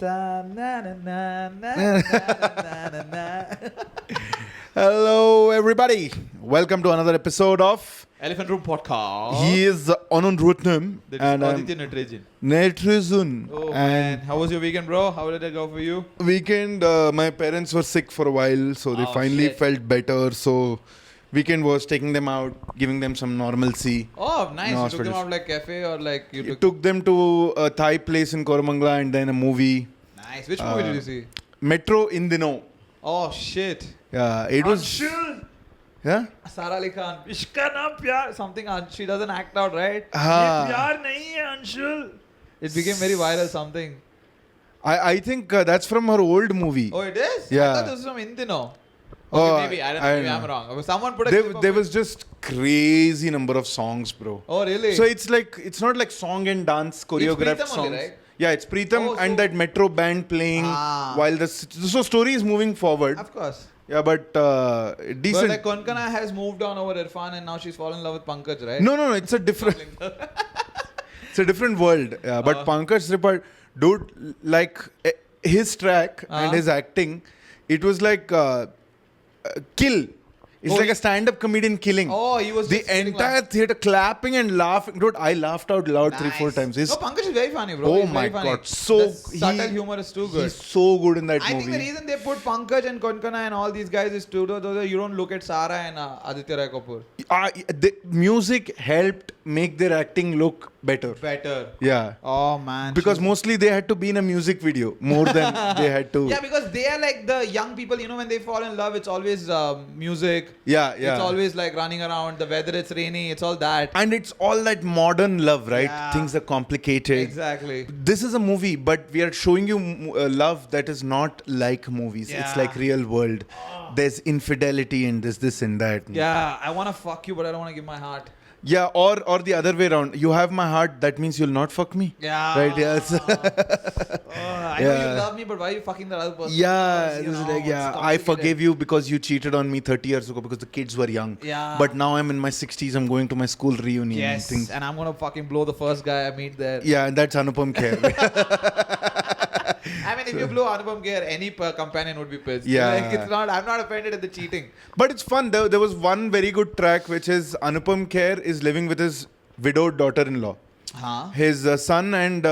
Hello, everybody. Welcome to another episode of Elephant Room Podcast. He is Anand and Aditya Nitrogen. Nitrogen. Oh and man, how was your weekend, bro? How did it go for you? Weekend, my parents were sick for a while, so they finally felt better. So weekend was taking them out, giving them some normalcy. Oh, nice. You took them out like cafe or like you took them to a Thai place in Koramangala and then a movie. Nice. Which movie did you see? Metro Indino. Oh shit. Yeah, it was. Anshul. Yeah. Sara Ali Khan. Ishka na pyar. Something. She doesn't act out, right? Ye pyar nahi hai, Anshul. It became very viral. Something. I think that's from her old movie. Oh, it is. Yeah. I thought this was from Indino. Okay, maybe. I don't know. Maybe I'm wrong. Someone put a There was just crazy number of songs, bro. Oh, really? So it's not like song and dance choreographed songs. Only, right? Yeah, it's Preetham and that Metro band playing while so story is moving forward. Of course. Yeah, but decent. But like Konkana has moved on over Irfan and now she's fallen in love with Pankaj, right? No, it's a different. It's a different world. Yeah, but Pankaj Tripathi, dude, like his track and his acting, it was like kill. It's like a stand-up comedian killing. Oh, he was the entire theater clapping and laughing. Dude, I laughed out loud 3-4 times. No, Pankaj is very funny, bro. Oh He's my very funny. god, so subtle humor is too good. He's so good in that movie. I think the reason they put Pankaj and Konkana and all these guys is to you don't look at Sara and Aditya Rai Kapoor. The music helped make their acting look better. Yeah. Oh man. Because mostly they had to be in a music video more than they had to. Yeah, because they are like the young people. You know, when they fall in love, it's always music. Yeah. It's always like running around. The weather, it's rainy. It's all that. And it's all that modern love, right? Yeah. Things are complicated. Exactly. This is a movie, but we are showing you love that is not like movies. Yeah. It's like real world. There's infidelity in this and that. Yeah, I want to fuck you, but I don't want to give my heart. Yeah, or the other way around. You have my heart, that means you'll not fuck me. Yeah. Right, yes. I know you love me, but why are you fucking the other person? Yeah, this is like, I forgave you because you cheated on me 30 years ago because the kids were young. Yeah. But now I'm in my 60s, I'm going to my school reunion. Yes, and I'm going to fucking blow the first guy I meet there. Yeah, and that's Anupam Kher. I mean, if you blow Anupam Kher, any companion would be pissed. Yeah. Like, I'm not offended at the cheating. But it's fun. There was one very good track which is Anupam Kher is living with his widowed daughter-in-law. His son and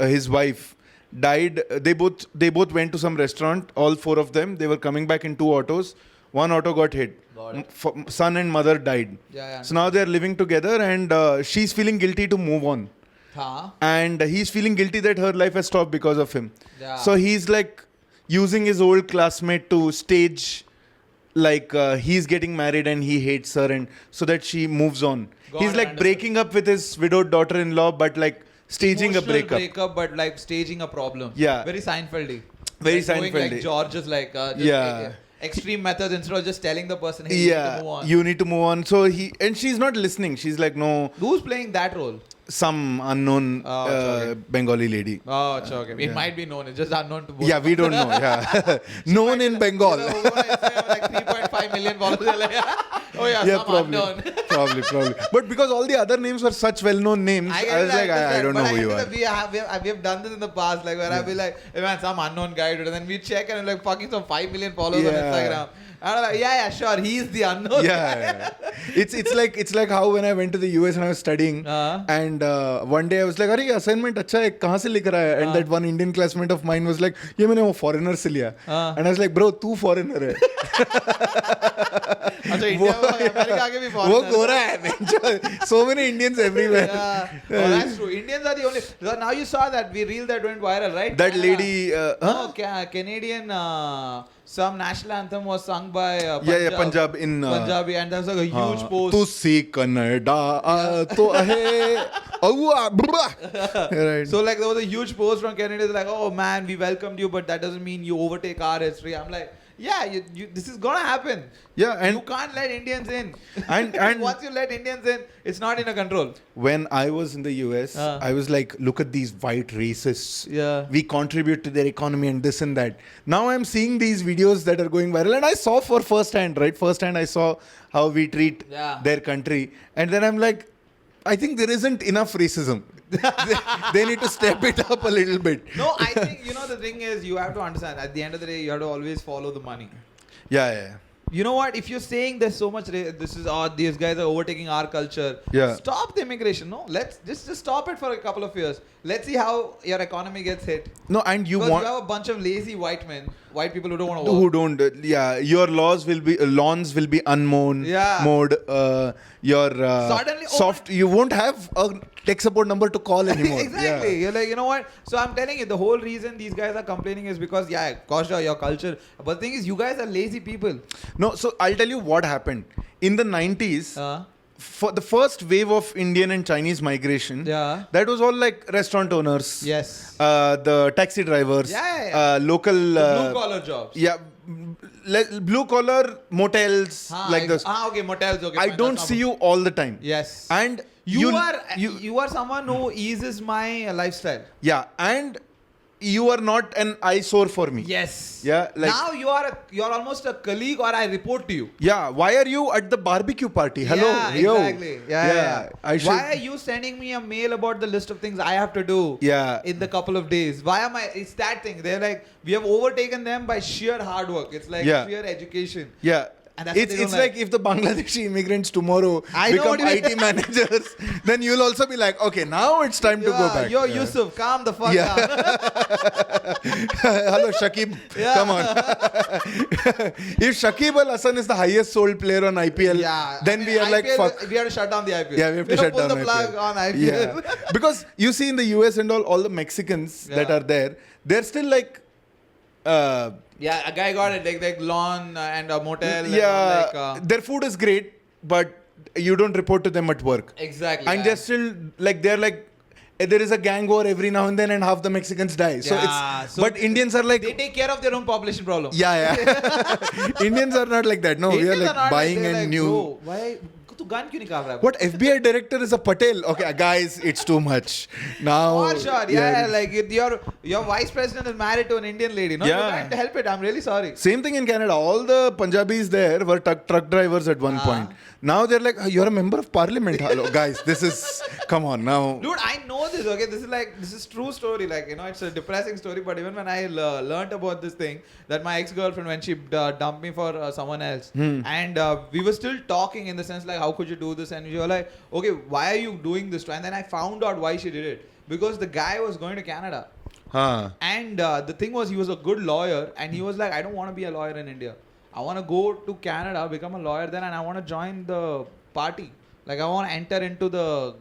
his wife died. They both went to some restaurant. All four of them. They were coming back in 2 autos. One auto got hit. Son and mother died. Yeah. So now they are living together, and she's feeling guilty to move on. And he's feeling guilty that her life has stopped because of him. Yeah. So he's like using his old classmate to stage like he's getting married and he hates her, and so that she moves on. He's like breaking up with his widowed daughter-in-law, but like staging a breakup. But like staging a problem. Yeah. Very Seinfeldy. Very like Seinfeldy. Going like George is like extreme methods instead of just telling the person, hey, you need to move on. So she's not listening. She's like, no. Who's playing that role? Some unknown Bengali lady. Oh, it's okay. It might be known. It's just unknown to both. Yeah, we don't know. Yeah, known in Bengal. Like 3.5 million followers. Oh yeah, probably, unknown. probably. But because all the other names were such well-known names, I was like, I don't know who you are. We have done this in the past, like where I'll be like, hey man, some unknown guy, and then we check and like fucking some 5 million followers on Instagram. And I'm like, sure, he's the unknown guy. It's like how when I went to the US and I was studying, and one day I was like, "Arey, assignment अच्छा है, कहाँ से लेकर आया?" And that one Indian classmate of mine was like, "ये मैंने वो foreigner से लिया." And I was like, "Bro, तू foreigner है." अच्छा, इंडिया अमेरिका आगे भी foreigner. वो गोरा है. So many Indians everywhere. Oh, that's true. Indians are the only. Now you saw that reel that went viral, right? That lady. Canadian. Some national anthem was sung by Punjab in Punjabi, and there's like a huge post. To see Canada, to right. So like there was a huge post from Canadians like, oh man, we welcomed you, but that doesn't mean you overtake our history. I'm like, yeah, this is gonna happen. Yeah, and you can't let Indians in. And once you let Indians in, it's not in a control. When I was in the US, I was like, look at these white racists. Yeah. We contribute to their economy and this and that. Now I'm seeing these videos that are going viral, and I saw firsthand I saw how we treat their country. And then I'm like, I think there isn't enough racism. they need to step it up a little bit. No, I think, the thing is, you have to understand, at the end of the day, you have to always follow the money. Yeah. You know what? If you're saying there's so much, these guys are overtaking our culture. Yeah. Stop the immigration. No, let's just stop it for a couple of years. Let's see how your economy gets hit. No, and you have a bunch of lazy white people who don't want to work. Who don't? Your lawns will be unmown, mowed. Your Suddenly, soft. You won't have a tech support number to call anymore. Exactly. You're like, you know what? So I'm telling you, the whole reason these guys are complaining is because, gosh, your culture. But the thing is, you guys are lazy people. No, so I'll tell you what happened in the 90s. For the first wave of Indian and Chinese migration, that was all like restaurant owners, the taxi drivers, local blue collar jobs, blue collar motels like this. Okay, motels. Okay, I don't see you all the time. Yes, and you are someone who eases my lifestyle. Yeah, and you are not an eyesore for me. Yes. Yeah. Like, now you're almost a colleague, or I report to you. Yeah. Why are you at the barbecue party? Hello. Yeah, exactly. Yeah. Why are you sending me a mail about the list of things I have to do? In the couple of days. Why am I? It's that thing. They're like, we have overtaken them by sheer hard work. It's like sheer education. Yeah. It's like if the Bangladeshi immigrants tomorrow become IT managers, then you'll also be like, okay, now it's time to go back. Yusuf, calm the fuck down. Hello, Shakib. Come on. If Shakib Al Hasan is the highest sold player on IPL, then we are like, fuck. We have to shut down the IPL. Yeah, we have to shut down the plug on IPL. Yeah. Because you see in the US and all the Mexicans that are there, they're still like... a guy got it, like lawn and a motel. Their food is great, but you don't report to them at work. Exactly. And they're still like, there is a gang war every now and then, and half the Mexicans die. But Indians are like, they take care of their own population problem. Indians are not like that. No, Indians we are like buying and new. Bro, why? Gun kyun nahi kaaf raha hai? What FBI director is a Patel? Okay, guys, it's too much. Now, for sure, like your vice president is married to an Indian lady. No, you can't help it. I'm really sorry. Same thing in Canada. All the Punjabis there were truck drivers at one point. Now they're like, you're a member of parliament. Hello, guys, this is, come on now. Dude, I know this. Okay, this is true story. Like, it's a depressing story. But even when I learned about this thing, that my ex-girlfriend, when she dumped me for someone else, and we were still talking in the sense like, how could you do this? And you were like, okay, why are you doing this? And then I found out why she did it. Because the guy was going to Canada. And the thing was, he was a good lawyer. And he was like, I don't want to be a lawyer in India. I want to go to Canada, become a lawyer there, and I want to join the party. Like, I want to enter into the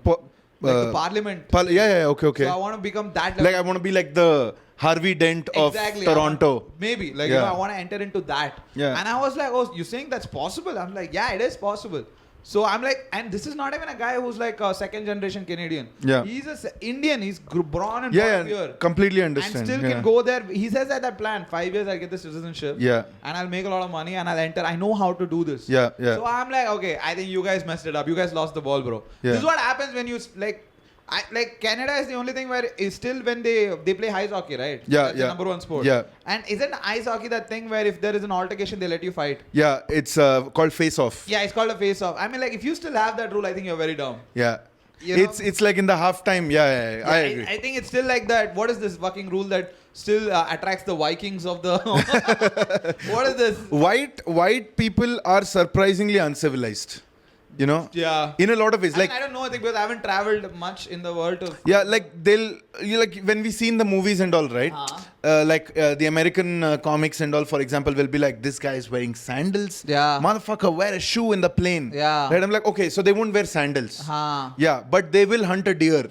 parliament. Okay. So I want to become that level. Like, I want to be like the Harvey Dent of Toronto. Maybe. Like, I want to enter into that. Yeah. And I was like, oh, you're saying that's possible? I'm like, yeah, it is possible. So I'm like, and this is not even a guy who's like a second generation Canadian. Yeah. He's Indian. He's born and brought up here. Completely understand. And still can go there. He says that plan, 5 years I'll get the citizenship. Yeah. And I'll make a lot of money and I'll enter. I know how to do this. Yeah. So I'm like, okay, I think you guys messed it up. You guys lost the ball, bro. Yeah. This is what happens when you Canada is the only thing where it's still when they play ice hockey, right? That's the number one sport. Yeah. And isn't ice hockey that thing where if there is an altercation, they let you fight? Yeah, it's called face-off. Yeah, it's called a face-off. I mean, like, if you still have that rule, I think you're very dumb. Yeah. It's like in the halftime. Yeah, I agree. I think it's still like that. What is this fucking rule that still attracts the Vikings of the... What is this? White people are surprisingly uncivilized. You know? Yeah. In a lot of ways. I don't know, I think, because I haven't traveled much in the world of... Yeah, like when we see in the movies and all, right? The American comics and all, for example, will be like, this guy is wearing sandals. Yeah. Motherfucker, wear a shoe in the plane. Yeah. Right? I'm like, okay, so they won't wear sandals. Yeah, but they will hunt a deer.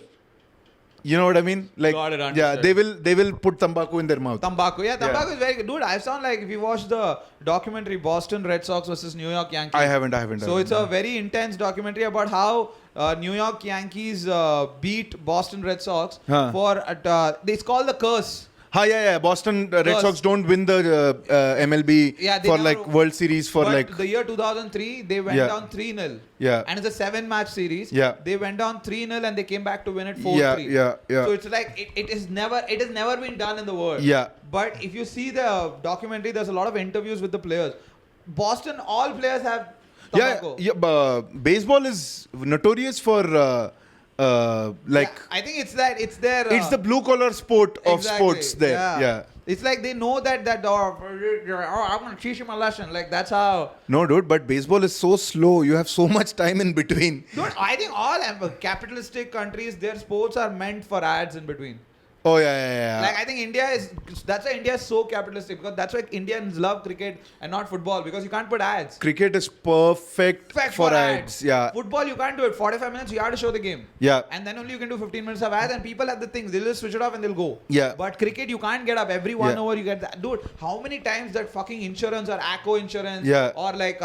You know what I mean? Like, got it, yeah, they will put tambaku in their mouth. Tambaku is very good. Dude, I've sound like if you watch the documentary Boston Red Sox versus New York Yankees. I haven't. So it's a very intense documentary about how New York Yankees beat Boston Red Sox for it's called the curse. Boston Red Sox don't win the MLB for like World Series for like... the year 2003, they went down 3-0. Yeah. And it's a 7-match series. Yeah. They went down 3-0 and they came back to win it 4-3. Yeah. So it's like, it has never been done in the world. Yeah. But if you see the documentary, there's a lot of interviews with the players. Boston, all players have... tobacco. Baseball is notorious for I think it's that it's their. It's the blue collar sport of sports there. Yeah. It's like they know that I'm gonna teach him a lesson. Like that's how. No, dude, but baseball is so slow. You have so much time in between. Dude, I think all capitalistic countries, their sports are meant for ads in between. Oh yeah. Like I think that's why India is so capitalistic, because that's why Indians love cricket and not football, because you can't put ads. Cricket is perfect for ads. Yeah. Football you can't do it. 45 minutes you have to show the game. Yeah. And then only you can do 15 minutes of ads, and people have the things. They'll just switch it off and they'll go. Yeah. But cricket you can't get up. Every 1 hour you get that. Dude, how many times that fucking insurance or Acco insurance or like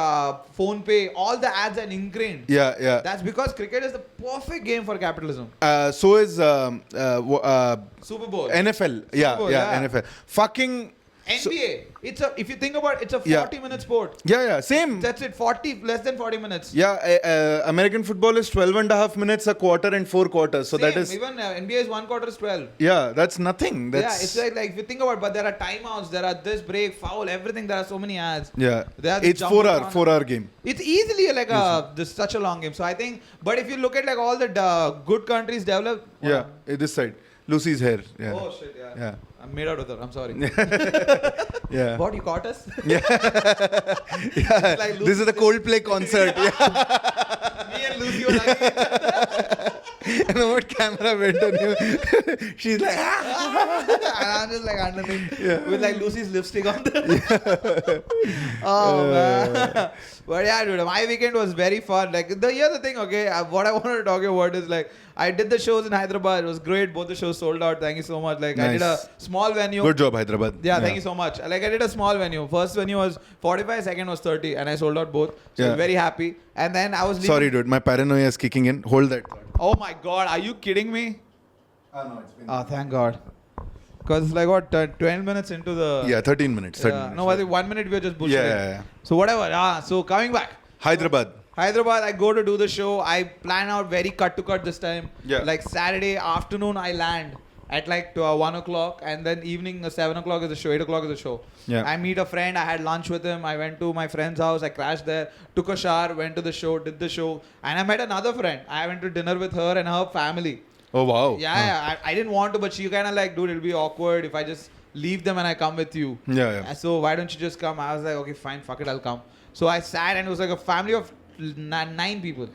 phone pay, all the ads are ingrained. Yeah. That's because cricket is the perfect game for capitalism. So is Super Bowl. NFL. Super Bowl, NFL. Fucking NBA. If you think about it, it's a 40-minute sport. Yeah. Same. That's it. Less than 40 minutes. Yeah. American football is 12.5 minutes a quarter and 4 quarters. So that is even NBA is 1 quarter is 12. Yeah, that's nothing. It's like if you think about it, but there are timeouts, there are this break, foul, everything. There are so many ads. Yeah. It's 4-hour game. It's easily like such a long game. So I think, but if you look at like all the good countries develop. Yeah, this side. Lucy's hair. Yeah. Oh shit, yeah. I'm made out of that. I'm sorry. Yeah. What, you caught us? Yeah. Like this is the Coldplay concert. Me and Lucy were like. And what camera went on you? She's like, and I'm just like underneath with like Lucy's lipstick on the. Oh man. But yeah, dude, my weekend was very fun. Like here's the thing, okay. What I wanted to talk about is like I did the shows in Hyderabad. It was great. Both the shows sold out. Thank you so much. Like nice. I did a small venue. Good job, Hyderabad. Yeah, thank you so much. Like I did a small venue. First venue was 45, second was 30, and I sold out both. So I was very happy. And then I was leaving. Sorry, dude. My paranoia is kicking in. Hold that thought. Oh my God, are you kidding me? No, it's been. Thank God. Because it's like what, 12 minutes into the. Yeah, 13 minutes. 13 minutes. No, I think 1 minute we were just bullshitting. Yeah. So whatever. So coming back. Hyderabad, I go to do the show. I plan out very cut to cut this time. Yeah. Like Saturday afternoon, I land at like 1 o'clock, and then evening 7 o'clock is the show, 8 o'clock is the show. Yeah. I meet a friend. I had lunch with him. I went to my friend's house. I crashed there, took a shower, went to the show, did the show, and I met another friend. I went to dinner with her and her family. Oh wow. Yeah. I didn't want to, but she kind of like, dude, it'll be awkward if I just leave them and I come with you. Yeah. So why don't you just come? I was like, okay, fine, fuck it, I'll come. So I sat, and it was like a family of 9 people.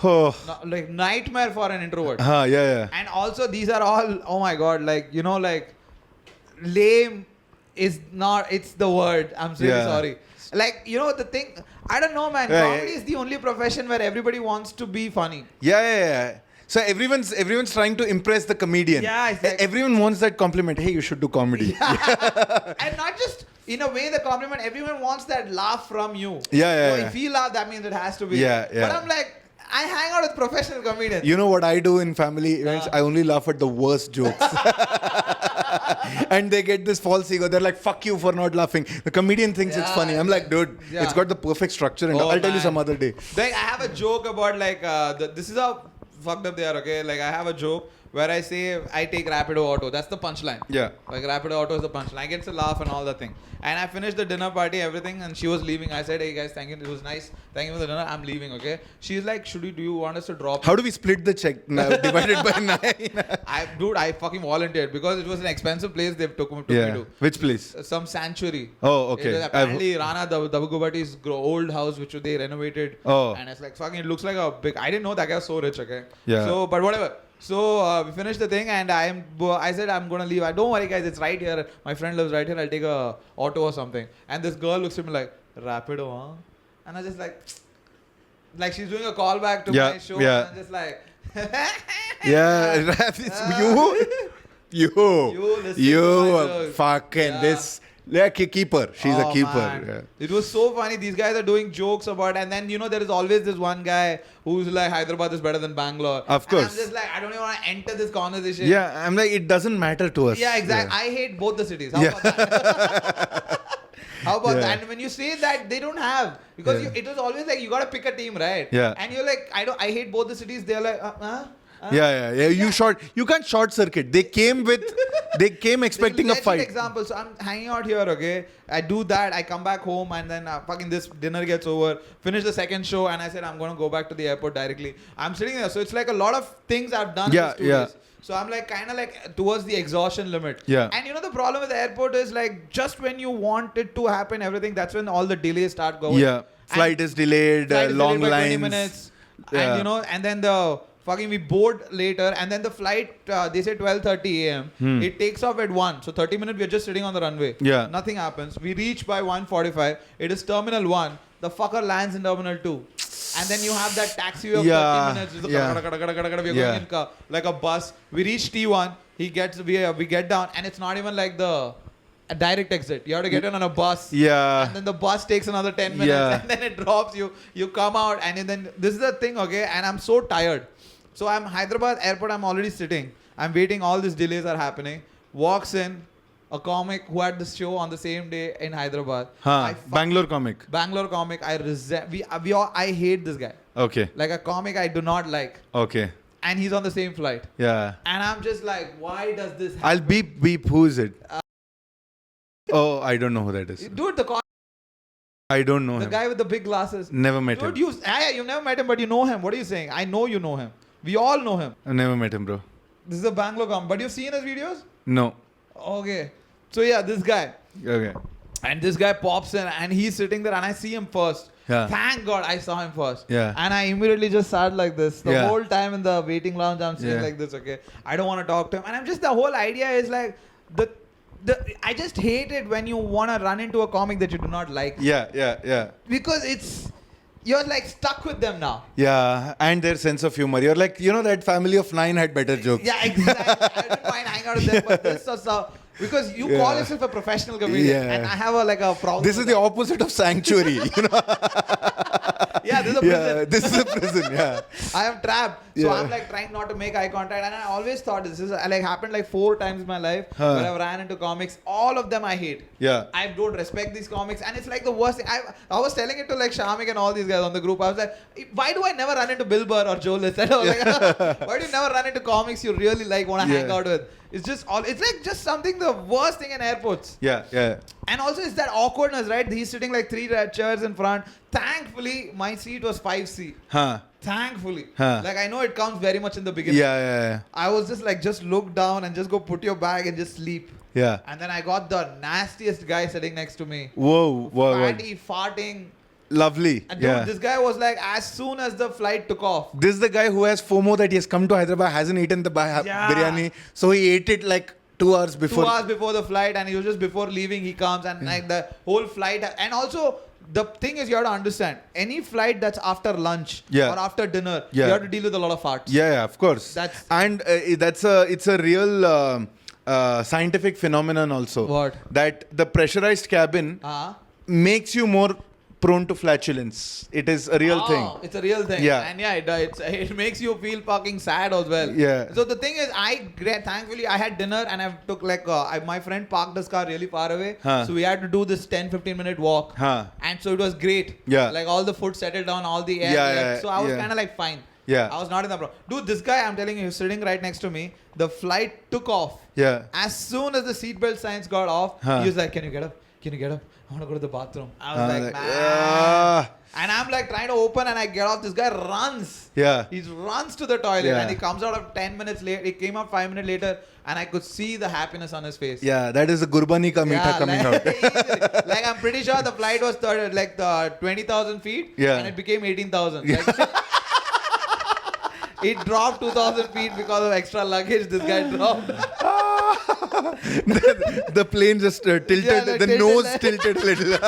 Oh. Like nightmare for an introvert. Yeah. And also these are all, oh my God, like, you know, like lame is not, it's the word. I'm really sorry. Like, you know, the thing, I don't know, man. Comedy is the only profession where everybody wants to be funny. Yeah. So everyone's trying to impress the comedian. Yeah, exactly. Everyone wants that compliment. Hey, you should do comedy. Yeah. And not just in a way the compliment. Everyone wants that laugh from you. Yeah. So if he laugh, that means it has to be. Yeah. But I'm like, I hang out with professional comedians. You know what I do in family events? I only laugh at the worst jokes. And they get this false ego. They're like, fuck you for not laughing. The comedian thinks it's funny. I'm like, dude, it's got the perfect structure. And I'll tell you some other day. Like, I have a joke about like, this is how fucked up they are, okay? Like, I have a joke where I say I take Rapido Auto. That's the punchline. Yeah. Like Rapido Auto is the punchline. I get a laugh and all that thing. And I finished the dinner party, everything, and she was leaving. I said, hey guys, thank you. It was nice. Thank you for the dinner. I'm leaving, okay? She's like, do you want us to drop? How do we split the check now, divided by 9? I fucking volunteered because it was an expensive place they took me to. Which place? Some sanctuary. Oh, okay. It was apparently Rana Dabugubati's old house, which they renovated. Oh. And it's like fucking, it looks like a big. I didn't know that guy was so rich, okay? Yeah. So, but whatever. So we finished the thing, and I said I'm gonna leave. Don't worry, guys, it's right here. My friend lives right here. I'll take a auto or something. And this girl looks at me like, Rapido, huh? And I was just like she's doing a callback to my show. Yeah. And I'm just like, you fucking this. Yeah, keeper. She's a keeper. Yeah. It was so funny. These guys are doing jokes about, and then there is always this one guy who's like, Hyderabad is better than Bangalore. Of course. And I'm just like, I don't even want to enter this conversation. Yeah, I'm like, it doesn't matter to us. Yeah, exactly. I hate both the cities. How about that? How about that? And when you say that, they don't have, because it was always like, you got to pick a team, right? Yeah. And you're like, I hate both the cities. They're like, Yeah. You can't short circuit. They came expecting a fight. Example. So I'm hanging out here, okay? I do that. I come back home and then fucking this dinner gets over. Finish the second show and I said I'm gonna go back to the airport directly. I'm sitting there, so it's like a lot of things I've done in these 2 days. So I'm like kind of like towards the exhaustion limit. Yeah. And the problem with the airport is like just when you want it to happen, everything, that's when all the delays start going. Yeah. Flight is delayed, long by lines. 20 minutes. Yeah. And and then the fucking we board later and then the flight, they say 12:30 a.m. It takes off at 1. So 30 minutes, we're just sitting on the runway. Yeah. Nothing happens. We reach by 1:45. It is Terminal 1. The fucker lands in Terminal 2. And then you have that taxi of 30 minutes. We're going in like a bus. We reach T1. We get down and it's not even like a direct exit. You have to get in on a bus. Yeah. And then the bus takes another 10 minutes and then it drops you. You come out and then this is the thing, okay? And I'm so tired. So I'm Hyderabad airport. I'm already sitting. I'm waiting. All these delays are happening. Walks in a comic who had the show on the same day in Hyderabad. Bangalore comic. I hate this guy. Okay. Like a comic I do not like. Okay. And he's on the same flight. Yeah. And I'm just like, why does this happen? I'll beep. Who is it? Oh, I don't know who that is. Dude, I don't know the him. guy with the big glasses. Never met him. Dude, you've never met him, but you know him. What are you saying? I know you know him. We all know him. I never met him, bro. This is a Bangalore comic. But you've seen his videos? No. Okay. So yeah, this guy. Okay. And this guy pops in and he's sitting there and I see him first. Yeah. Thank God I saw him first. Yeah. And I immediately just sat like this. The whole time in the waiting lounge, I'm sitting like this, okay? I don't want to talk to him. And I'm just, the whole idea is like, I just hate it when you want to run into a comic that you do not like. Yeah. Because you're like stuck with them now. Yeah, and their sense of humor. You're like, that family of 9 had better jokes. Yeah, exactly. I don't mind hanging out with them, but this or so. Because you call yourself a professional comedian, and I have a problem. This is the opposite of sanctuary, Yeah, this is a prison. Yeah, this is a prison. Yeah. I am trapped, so I'm like trying not to make eye contact, and I always thought this is like happened like 4 times in my life where I ran into comics. All of them I hate. Yeah. I don't respect these comics, and it's like the worst thing. I was telling it to like Shamik and all these guys on the group. I was like, why do I never run into Bill Burr or Joe List? Why do you never run into comics you really like, want to hang out with? It's just it's like just something, the worst thing in airports. Yeah. And also it's that awkwardness, right? He's sitting like 3 chairs in front. Thankfully, my seat was 5C. Thankfully. Like I know it counts very much in the beginning. Yeah. I was just like, just look down and just go put your bag and just sleep. Yeah. And then I got the nastiest guy sitting next to me. Whoa. Fatty, farting. Lovely. And dude, this guy was like, as soon as the flight took off. This is the guy who has FOMO that he has come to Hyderabad, hasn't eaten the biryani. So he ate it like 2 hours before. 2 hours before the flight, and he was just before leaving, he comes and like the whole flight. And also, the thing is, you have to understand, any flight that's after lunch or after dinner, you have to deal with a lot of farts. Yeah, of course. It's a real scientific phenomenon also. What? That the pressurized cabin makes you more prone to flatulence. It is a real thing. It's a real thing. Yeah. And it makes you feel fucking sad as well. Yeah. So the thing is, thankfully I had dinner and I took like, my friend parked his car really far away. So we had to do this 10-15 minute walk. And so it was great. Yeah. Like all the food settled down, all the air left. So I was kind of like fine. Yeah. I was not in the problem. Dude, this guy, I'm telling you, he's sitting right next to me. The flight took off. Yeah. As soon as the seatbelt signs got off, he was like, can you get up? I want to go to the bathroom. I was like, man. And I'm like trying to open and I get off. This guy runs. Yeah. He runs to the toilet and he comes out of 10 minutes later. He came out 5 minutes later and I could see the happiness on his face. Yeah, that is a Gurbani ka meetha coming out. Like I'm pretty sure the flight was 20,000 feet and it became 18,000. Yeah. Like, it dropped 2,000 feet because of extra luggage this guy dropped. The plane just tilted, the nose tilted a little.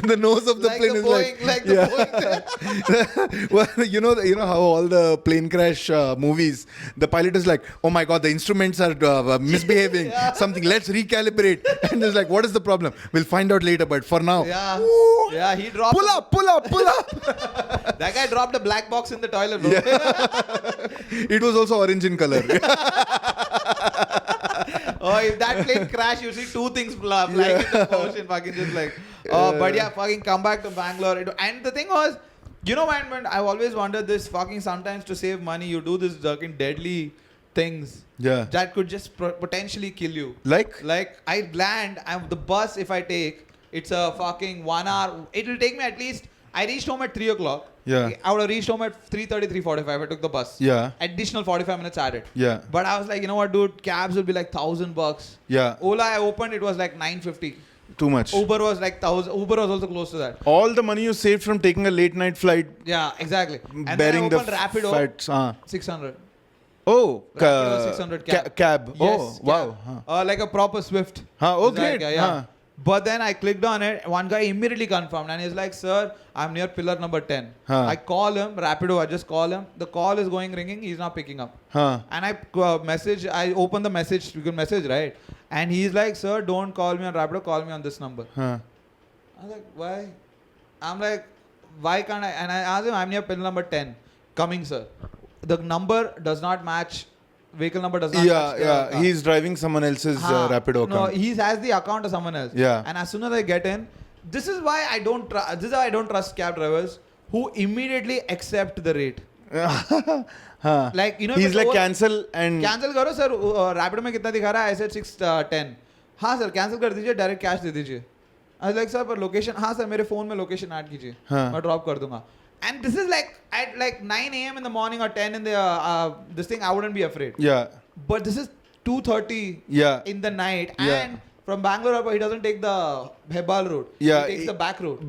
The nose of the plane is well, you know how all the plane crash movies, the pilot is like, oh my god, the instruments are misbehaving, something, let's recalibrate. And it's like, what is the problem? We'll find out later, but for now. Yeah, he dropped. Pull up. That guy dropped a black box in the toilet, bro. It was also orange in color. Oh, if that plane crash, you see 2 things flying in the ocean, fucking just like. But yeah, fucking come back to Bangalore. And the thing was, You know, when I've always wondered this fucking sometimes to save money, you do this fucking deadly things that could just potentially kill you. Like I land, the bus if I take, it's a fucking 1 hour. It'll take me at least, I reached home at 3 o'clock. Yeah. I would have reached home at 3:30, 3:45. I took the bus. Yeah. Additional 45 minutes added. Yeah. But I was like, you know what, dude? Cabs will be like $1,000. Yeah. Ola, I opened, it was like $950. Too much. Uber was like 1,000. Uber was also close to that. All the money you saved from taking a late night flight. Yeah, exactly. And bearing then I opened the Rapido. fats. 600. Oh, Rapido 600 cab. Cab. Yes, Oh, wow. cab. Like a proper Swift. Oh, It's like, great. yeah. But then I clicked on it. One guy immediately confirmed and he's like, sir, I'm near pillar number 10. I call him, Rapido, I just call him. The call is ringing. He's not picking up. And I I open the message. You can message, right? And he's like, sir, don't call me on Rapido. Call me on this number. I'm like, why? I'm like, why can't I? And I asked him, I'm near pillar number 10. Coming, sir. The number does not match. Vehicle number does not match. Yeah. He's driving someone else's Rapido account. No, he has the account of someone else. Yeah. And as soon as I get in, this is why I don't trust cab drivers who immediately accept the rate. Like, you know, he's like cancel and cancel करो sir, Rapido में कितना दिखा रहा है? I said 610. हाँ sir, cancel कर दीजिए, direct cash दे दीजिए. I was like, sir, पर location, हाँ sir, मेरे phone में location add कीजिए, मैं drop कर दूँगा. And this is like at like 9 a.m. in the morning or 10 in the this thing, I wouldn't be afraid. Yeah. But this is 2:30 in the night, and from Bangalore he doesn't take the Hebal route. Yeah. He takes the back route.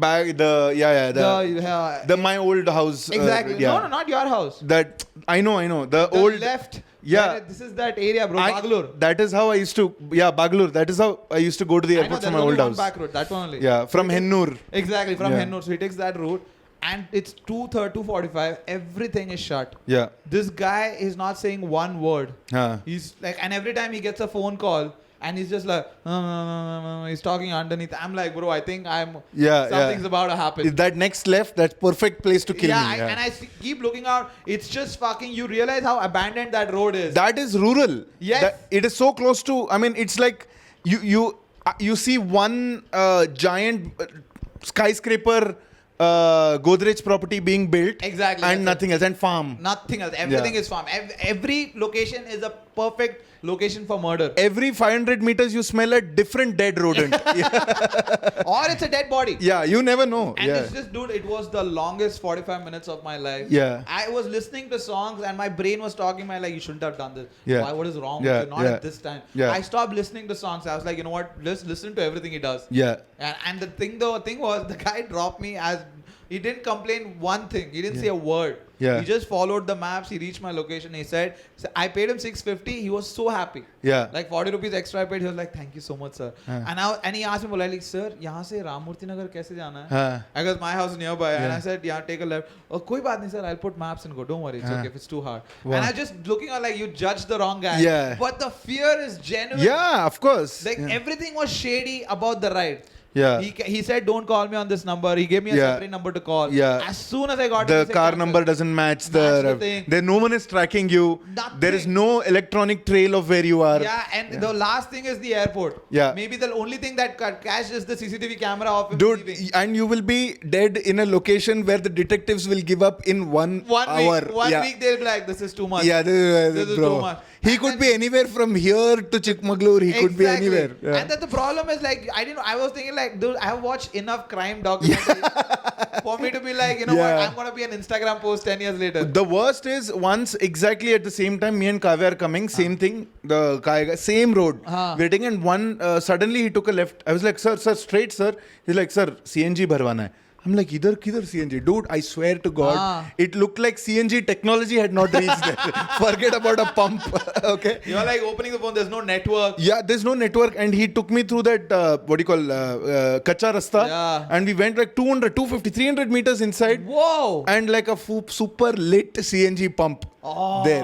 The my old house. Exactly. No, not your house. That I know. The old left. Yeah. This is that area, bro. Bangalore. That is how I used to. Yeah, Bangalore. That is how I used to go to the airport from my old house. Back route. That one only. Yeah, from Hennur. Exactly, from Hennur. So he takes that route. And it's 2:45. Everything is shut. Yeah. This guy is not saying one word. He's like, and every time he gets a phone call, and he's just like, he's talking underneath. I'm like, bro, I think something's about to happen. That next left, that's perfect place to kill me. And I keep looking out. It's just fucking. You realize how abandoned that road is. That is rural. Yes. It is so close to. I mean, it's like you see one giant skyscraper. Godrej property being built, exactly, and nothing else, and farm. Nothing else. Everything is farm. Every location is a perfect location for murder. Every 500 meters, you smell a different dead rodent. Or it's a dead body. Yeah, you never know. And it's just, dude, it was the longest 45 minutes of my life. Yeah. I was listening to songs and my brain was talking like, you shouldn't have done this. Yeah. Why? What is wrong with you? Not at this time. Yeah. I stopped listening to songs. I was like, you know what? Let's listen to everything he does. Yeah. And the thing was, the guy dropped me as, he didn't complain one thing. He didn't say a word. Yeah. He just followed the maps. He reached my location. He said, I paid him 650. He was so happy. Yeah. Like 40 rupees extra I paid. He was like, thank you so much, sir. And he asked me politely, sir, यहाँ से राममूर्ति नगर कैसे जाना है? Because my house is nearby. And I said, yeah, take a left. Oh, कोई बात नहीं, sir. I'll put maps and go. Don't worry. It's okay if it's too hard. Wow. And I just looking at like, you judged the wrong guy. Yeah. But the fear is genuine. Yeah, of course. Like everything was shady about the ride. Yeah. He said, don't call me on this number. He gave me a separate number to call. Yeah. As soon as I got the car number doesn't match the thing. There, no one is tracking you. Nothing. There is no electronic trail of where you are. Yeah, and the last thing is the airport. Yeah. Maybe the only thing that cached is the CCTV camera of him Dude, leaving. and you will be dead in a location where the detectives will give up in 1 hour. One week they'll be like, this is too much. Yeah, this is too much. He could be anywhere from here to Chikmagalur. He could be anywhere. Yeah. And that the problem is like, I was thinking like, dude, I have watched enough crime documentaries for me to be like, you know what, I'm going to be an Instagram post 10 years later. The worst is once exactly at the same time, me and Kavya are coming, same thing, same road, waiting, and suddenly he took a left. I was like, sir, straight, sir. He's like, sir, CNG bharwana hai. I'm like, idhar kidhar CNG? Dude, I swear to God, it looked like CNG technology had not reached there. Forget about a pump. Okay. You're like opening the phone, there's no network. Yeah, there's no network. And he took me through that, Kacha Rasta. Yeah. And we went like 200, 250, 300 meters inside. Whoa. And like a super lit CNG pump. There.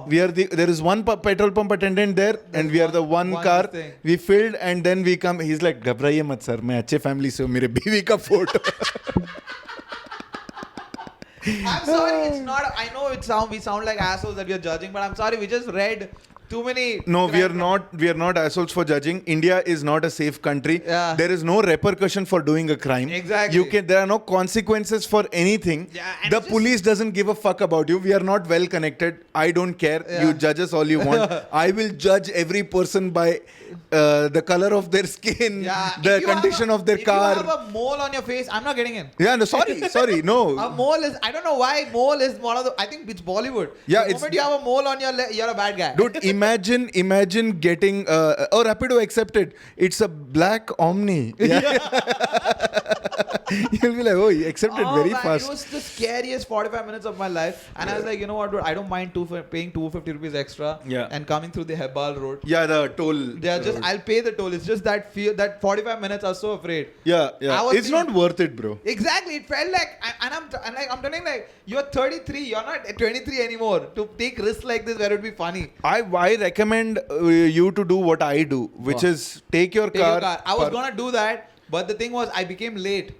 There is one petrol pump attendant there, and we are the one car. We filled, and then we come. He's like, "Ghabraiye mat sir, मैं अच्छे family से हूँ, मेरे बीवी का photo." I'm sorry, it's not. I know we sound like assholes that we are judging, but I'm sorry, we just read too many. No, we are not assholes for judging. India is not a safe country. Yeah. There is no repercussion for doing a crime. Exactly. There are no consequences for anything. Yeah, and the police doesn't give a fuck about you. We are not well connected. I don't care. Yeah. You judge us all you want. I will judge every person by the color of their skin, the condition of their car. If you have a mole on your face, I'm not getting in. Yeah, no, sorry, no. A mole is, I don't know why mole is one of the, I think it's Bollywood. Yeah, the moment you have a mole on your leg, you're a bad guy. Dude, imagine getting Rapido accepted. It's a black Omni. Yeah. You'll be like, oh, he accepted very fast. It was the scariest 45 minutes of my life. And I was like, you know what, dude, I don't mind paying 250 rupees extra and coming through the Hebbal road. Yeah, the toll. I'll pay the toll. It's just that fear, that 45 minutes I was so afraid. Yeah. It's not worth it, bro. Exactly. It felt like, I'm telling like, you're 33, you're not 23 anymore. To take risks like this where it would be funny. I recommend you to do what I do, which is take your car. I was gonna do that, but the thing was I became late.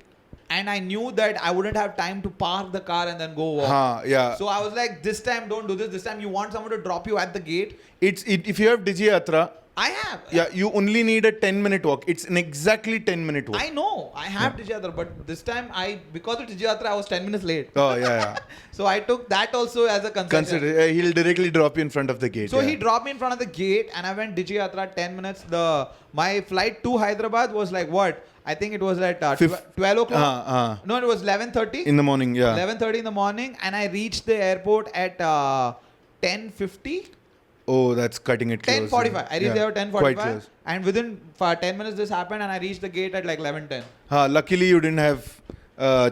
And I knew that I wouldn't have time to park the car and then go walk. So I was like, this time don't do this. This time you want someone to drop you at the gate. If you have Digiyatra, I have. Yeah, you only need a 10-minute walk. It's an exactly 10-minute walk. I know. I have Digiyatra, but this time because of Digiyatra, I was 10 minutes late. Oh, yeah. So I took that also as a consideration. He'll directly drop you in front of the gate. So he dropped me in front of the gate and I went Digiyatra 10 minutes. My flight to Hyderabad was like what? I think it was at 12 o'clock. No, it was 11:30. In the morning, yeah. 11:30 in the morning, and I reached the airport at 10:50. Oh, that's cutting it close. 10:45. I reached there at 10:45. Quite close. And within 10 minutes this happened, and I reached the gate at like 11:10. Luckily, you didn't have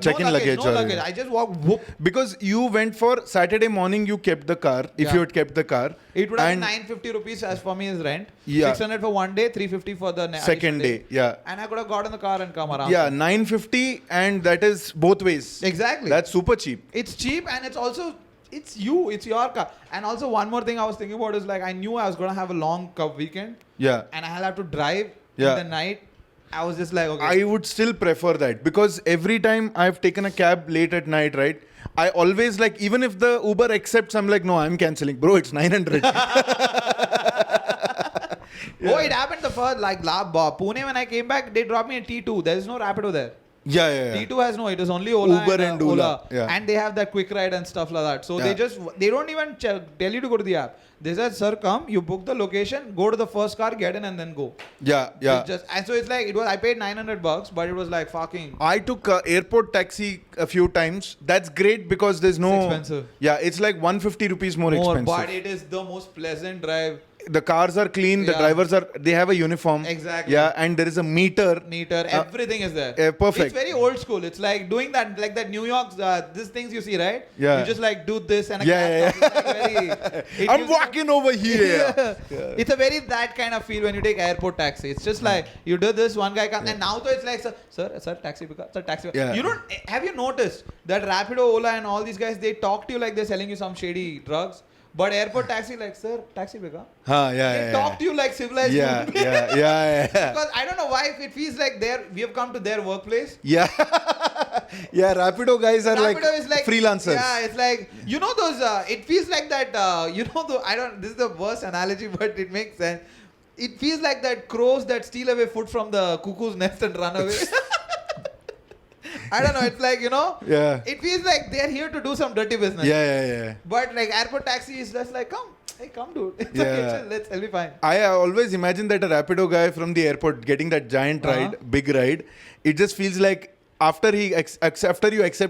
check-in luggage. No luggage. I just walked. Whoop. Because you went for Saturday morning, you kept the car. If you had kept the car. It would have been 950 rupees as for me as rent. Yeah. 600 for one day, 350 for the second day. Yeah. And I could have got in the car and come around. Yeah, 950 and that is both ways. Exactly. That's super cheap. It's cheap and it's also, it's your car. And also one more thing I was thinking about is like I knew I was going to have a long weekend. Yeah. And I'll have to drive in the night. I was just like, okay. I would still prefer that because every time I've taken a cab late at night, right? I always like, even if the Uber accepts, I'm like, no, I'm cancelling. Bro, it's 900. Oh, it happened the first, like Pune when I came back, they dropped me at T2. There is no Rapido there. Yeah. T2 has no, it is only Ola Uber and Ola. Yeah. And they have that quick ride and stuff like that. So they don't even tell you to go to the app. They said, sir, come, you book the location, go to the first car, get in and then go. Yeah. And so it's like, I paid $900, but it was like fucking. I took airport taxi a few times. That's great because there's no. It's expensive. Yeah, it's like 150 rupees more expensive. But it is the most pleasant drive. The cars are clean, the drivers they have a uniform. Exactly. Yeah, and there is a meter. Everything is there. Perfect. It's very old school. It's like doing that, like that New York, these things you see, right? Yeah. You just like do this and I'm walking over here. It's a very that kind of feel when you take airport taxi. It's just like you do this, one guy comes, and now though it's like, sir, taxi, sir, taxi. Yeah. You don't, have you noticed that Rapido, Ola and all these guys, they talk to you like they're selling you some shady drugs? But airport taxi, like, sir, taxi bega. They talk to you like civilized human beings. Yeah. Because I don't know why it feels like we have come to their workplace. Yeah. Yeah, Rapido guys are like freelancers. Yeah, it's like, you know those, it feels like that, this is the worst analogy, but it makes sense. It feels like that crows that steal away food from the cuckoo's nest and run away. I don't know, it's like, it feels like they're here to do some dirty business. Yeah. But like airport taxi is just like, come dude. It's okay, it'll be fine. I always imagine that a Rapido guy from the airport getting that giant ride, big ride, it just feels like after you accept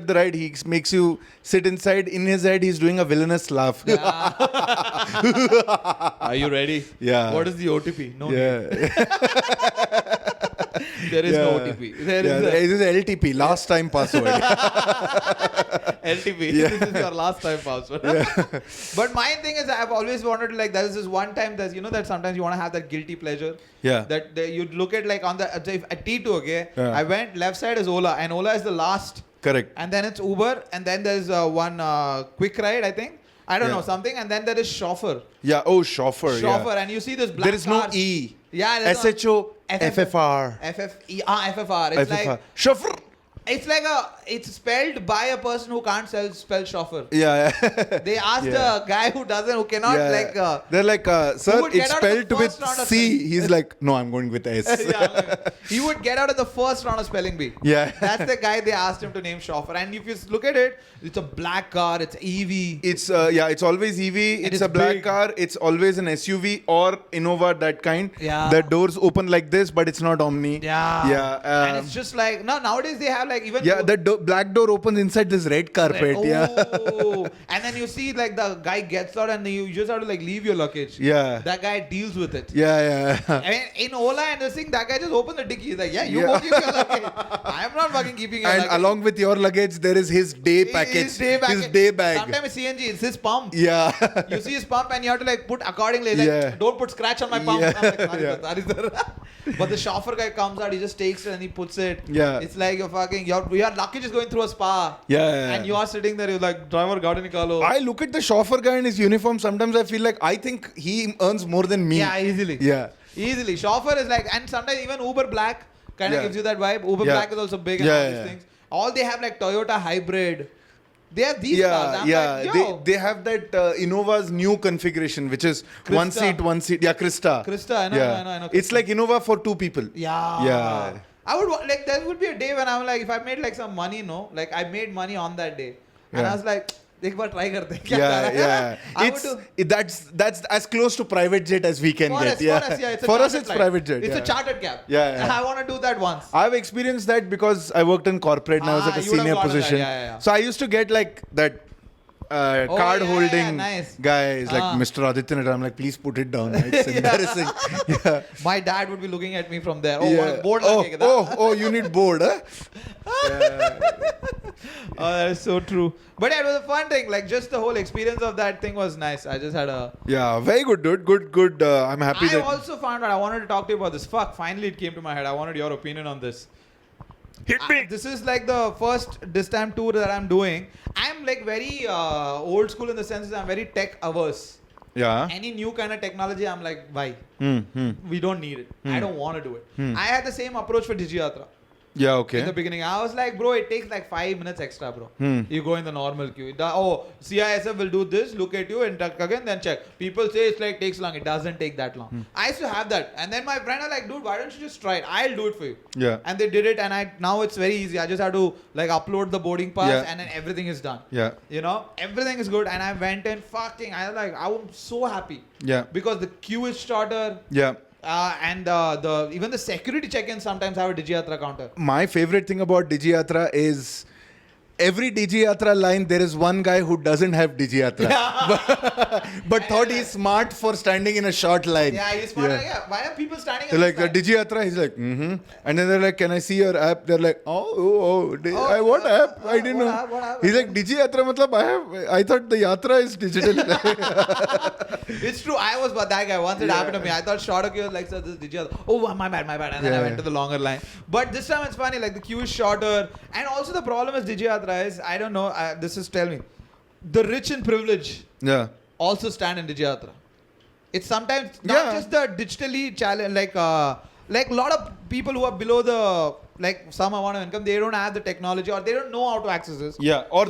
the ride, he makes you sit inside. In his head, he's doing a villainous laugh. Yeah. Are you ready? Yeah. What is the OTP? No. Yeah. There is no OTP. There is LTP, last time password. LTP. This is your last time password. But my thing is, I've always wanted to like. There's this one time that that sometimes you want to have that guilty pleasure. Yeah. That you look at like on the at T2. Okay. Yeah. I went left side is Ola and Ola is the last. Correct. And then it's Uber and then there's one quick ride I think. I don't know something and then there is chauffeur. Yeah. Oh, chauffeur. Chauffeur and you see this black. There is no E. Yeah. SHO. FFR. FFR. It's like chauffeur. It's spelled by a person who can't spell chauffeur. Yeah. They asked a guy who cannot they're like, sir, it's spelled with C. He's like, no, I'm going with S. He would get out of the first round of spelling bee. Yeah. That's the guy they asked him to name chauffeur. And if you look at it, it's a black car, it's EV. It's it's always EV. It's a black big. car. It's always an SUV or Innova, that kind. Yeah. The doors open like this, but it's not Omni. Yeah. And it's just like, no, nowadays they have like even... Yeah, the black door opens inside this red carpet. Oh. Yeah. And then you see like the guy gets out and you just have to like leave your luggage. Yeah. That guy deals with it. Yeah. I mean, in Ola and this thing, that guy just opened the dicky. He's like, you go keep your luggage. I'm not fucking keeping your luggage. And along with your luggage, there is his day package. His day bag. Sometimes it's CNG, it's his pump. Yeah. You see his pump and you have to like put accordingly. Like, don't put scratch on my pump. Yeah. I'm like, sorry, sir. But the chauffeur guy comes out, he just takes it and he puts it. Yeah. It's like your luggage is going through a spa. Yeah. And you are sitting there, you're like, driver, garden nikalo. I look at the chauffeur guy in his uniform. Sometimes I feel like I think he earns more than me. Yeah, easily. Yeah. Easily. Chauffeur is like, and sometimes even Uber Black kind of gives you that vibe. Uber Black is also big and all these things. All they have like Toyota hybrid. They have these cars. I'm like, yo. They have that Innova's new configuration, which is Krista. one seat. Yeah, Krista. I know. It's like Innova for two people. Yeah. I would like, there would be a day when I'm like, if I made like some money, like I made money on that day. And I was like, एक बार try करते हैं क्या that's as close to private jet as we can get. For us, it's private jet. It's a chartered cab. I want to do that once. I've experienced that because I worked in corporate and I was at a senior position. So I used to get like that card holding guy is like, Mr. Aditya, and I'm like, please put it down. It's embarrassing. My dad would be looking at me from there. Board you need board, huh? That is so true. But it was a fun thing. Like, just the whole experience of that thing was nice. I just had a... Yeah, very good, dude. Good. I'm happy I also found out, I wanted to talk to you about this. Finally it came to my head. I wanted your opinion on this. Hit me. This is like the first this time tour that I'm doing. I'm like very old school in the sense that I'm very tech averse. Yeah. Any new kind of technology, I'm like, why? We don't need it. I don't want to do it. I had the same approach for Digiyatra. Yeah, okay. In the beginning, I was like, bro, it takes like 5 minutes extra, bro. You go in the normal queue. CISF will do this, look at you, and again, then check. People say it's like takes long. It doesn't take that long. I used to have that. And then my friend was like, dude, why don't you just try it? I'll do it for you. Yeah. And they did it, and now it's very easy. I just have to like upload the boarding pass, and then everything is done. Yeah. You know, everything is good. And I went in, I was so happy. Yeah. Because the queue is shorter. Yeah. And even the security check-in sometimes have a Digiyatra counter. My favorite thing about Digiyatra is every Digiyatra line there is one guy who doesn't have Digiyatra, but thought he's smart for standing in a short line. Yeah, he's smart. Why are people standing? They're like, Digiyatra. He's like, and then they're like, can I see your app? They're like, what app? I didn't know. What app? He's like, Digiyatra. Matlab, I thought the yatra is digital. It's true. I was that guy. Once it happened to me. I thought shorter queue was like, sir, this is Digiyatra. Oh, my bad. And then I went to the longer line. But this time it's funny. Like the queue is shorter, and also the problem is Digiyatra. I don't know. Tell me. The rich and privileged also stand in Digiyatra. It's sometimes not just the digitally challenge, like a lot of people who are below the some amount of income, they don't have the technology or they don't know how to access this. Yeah, or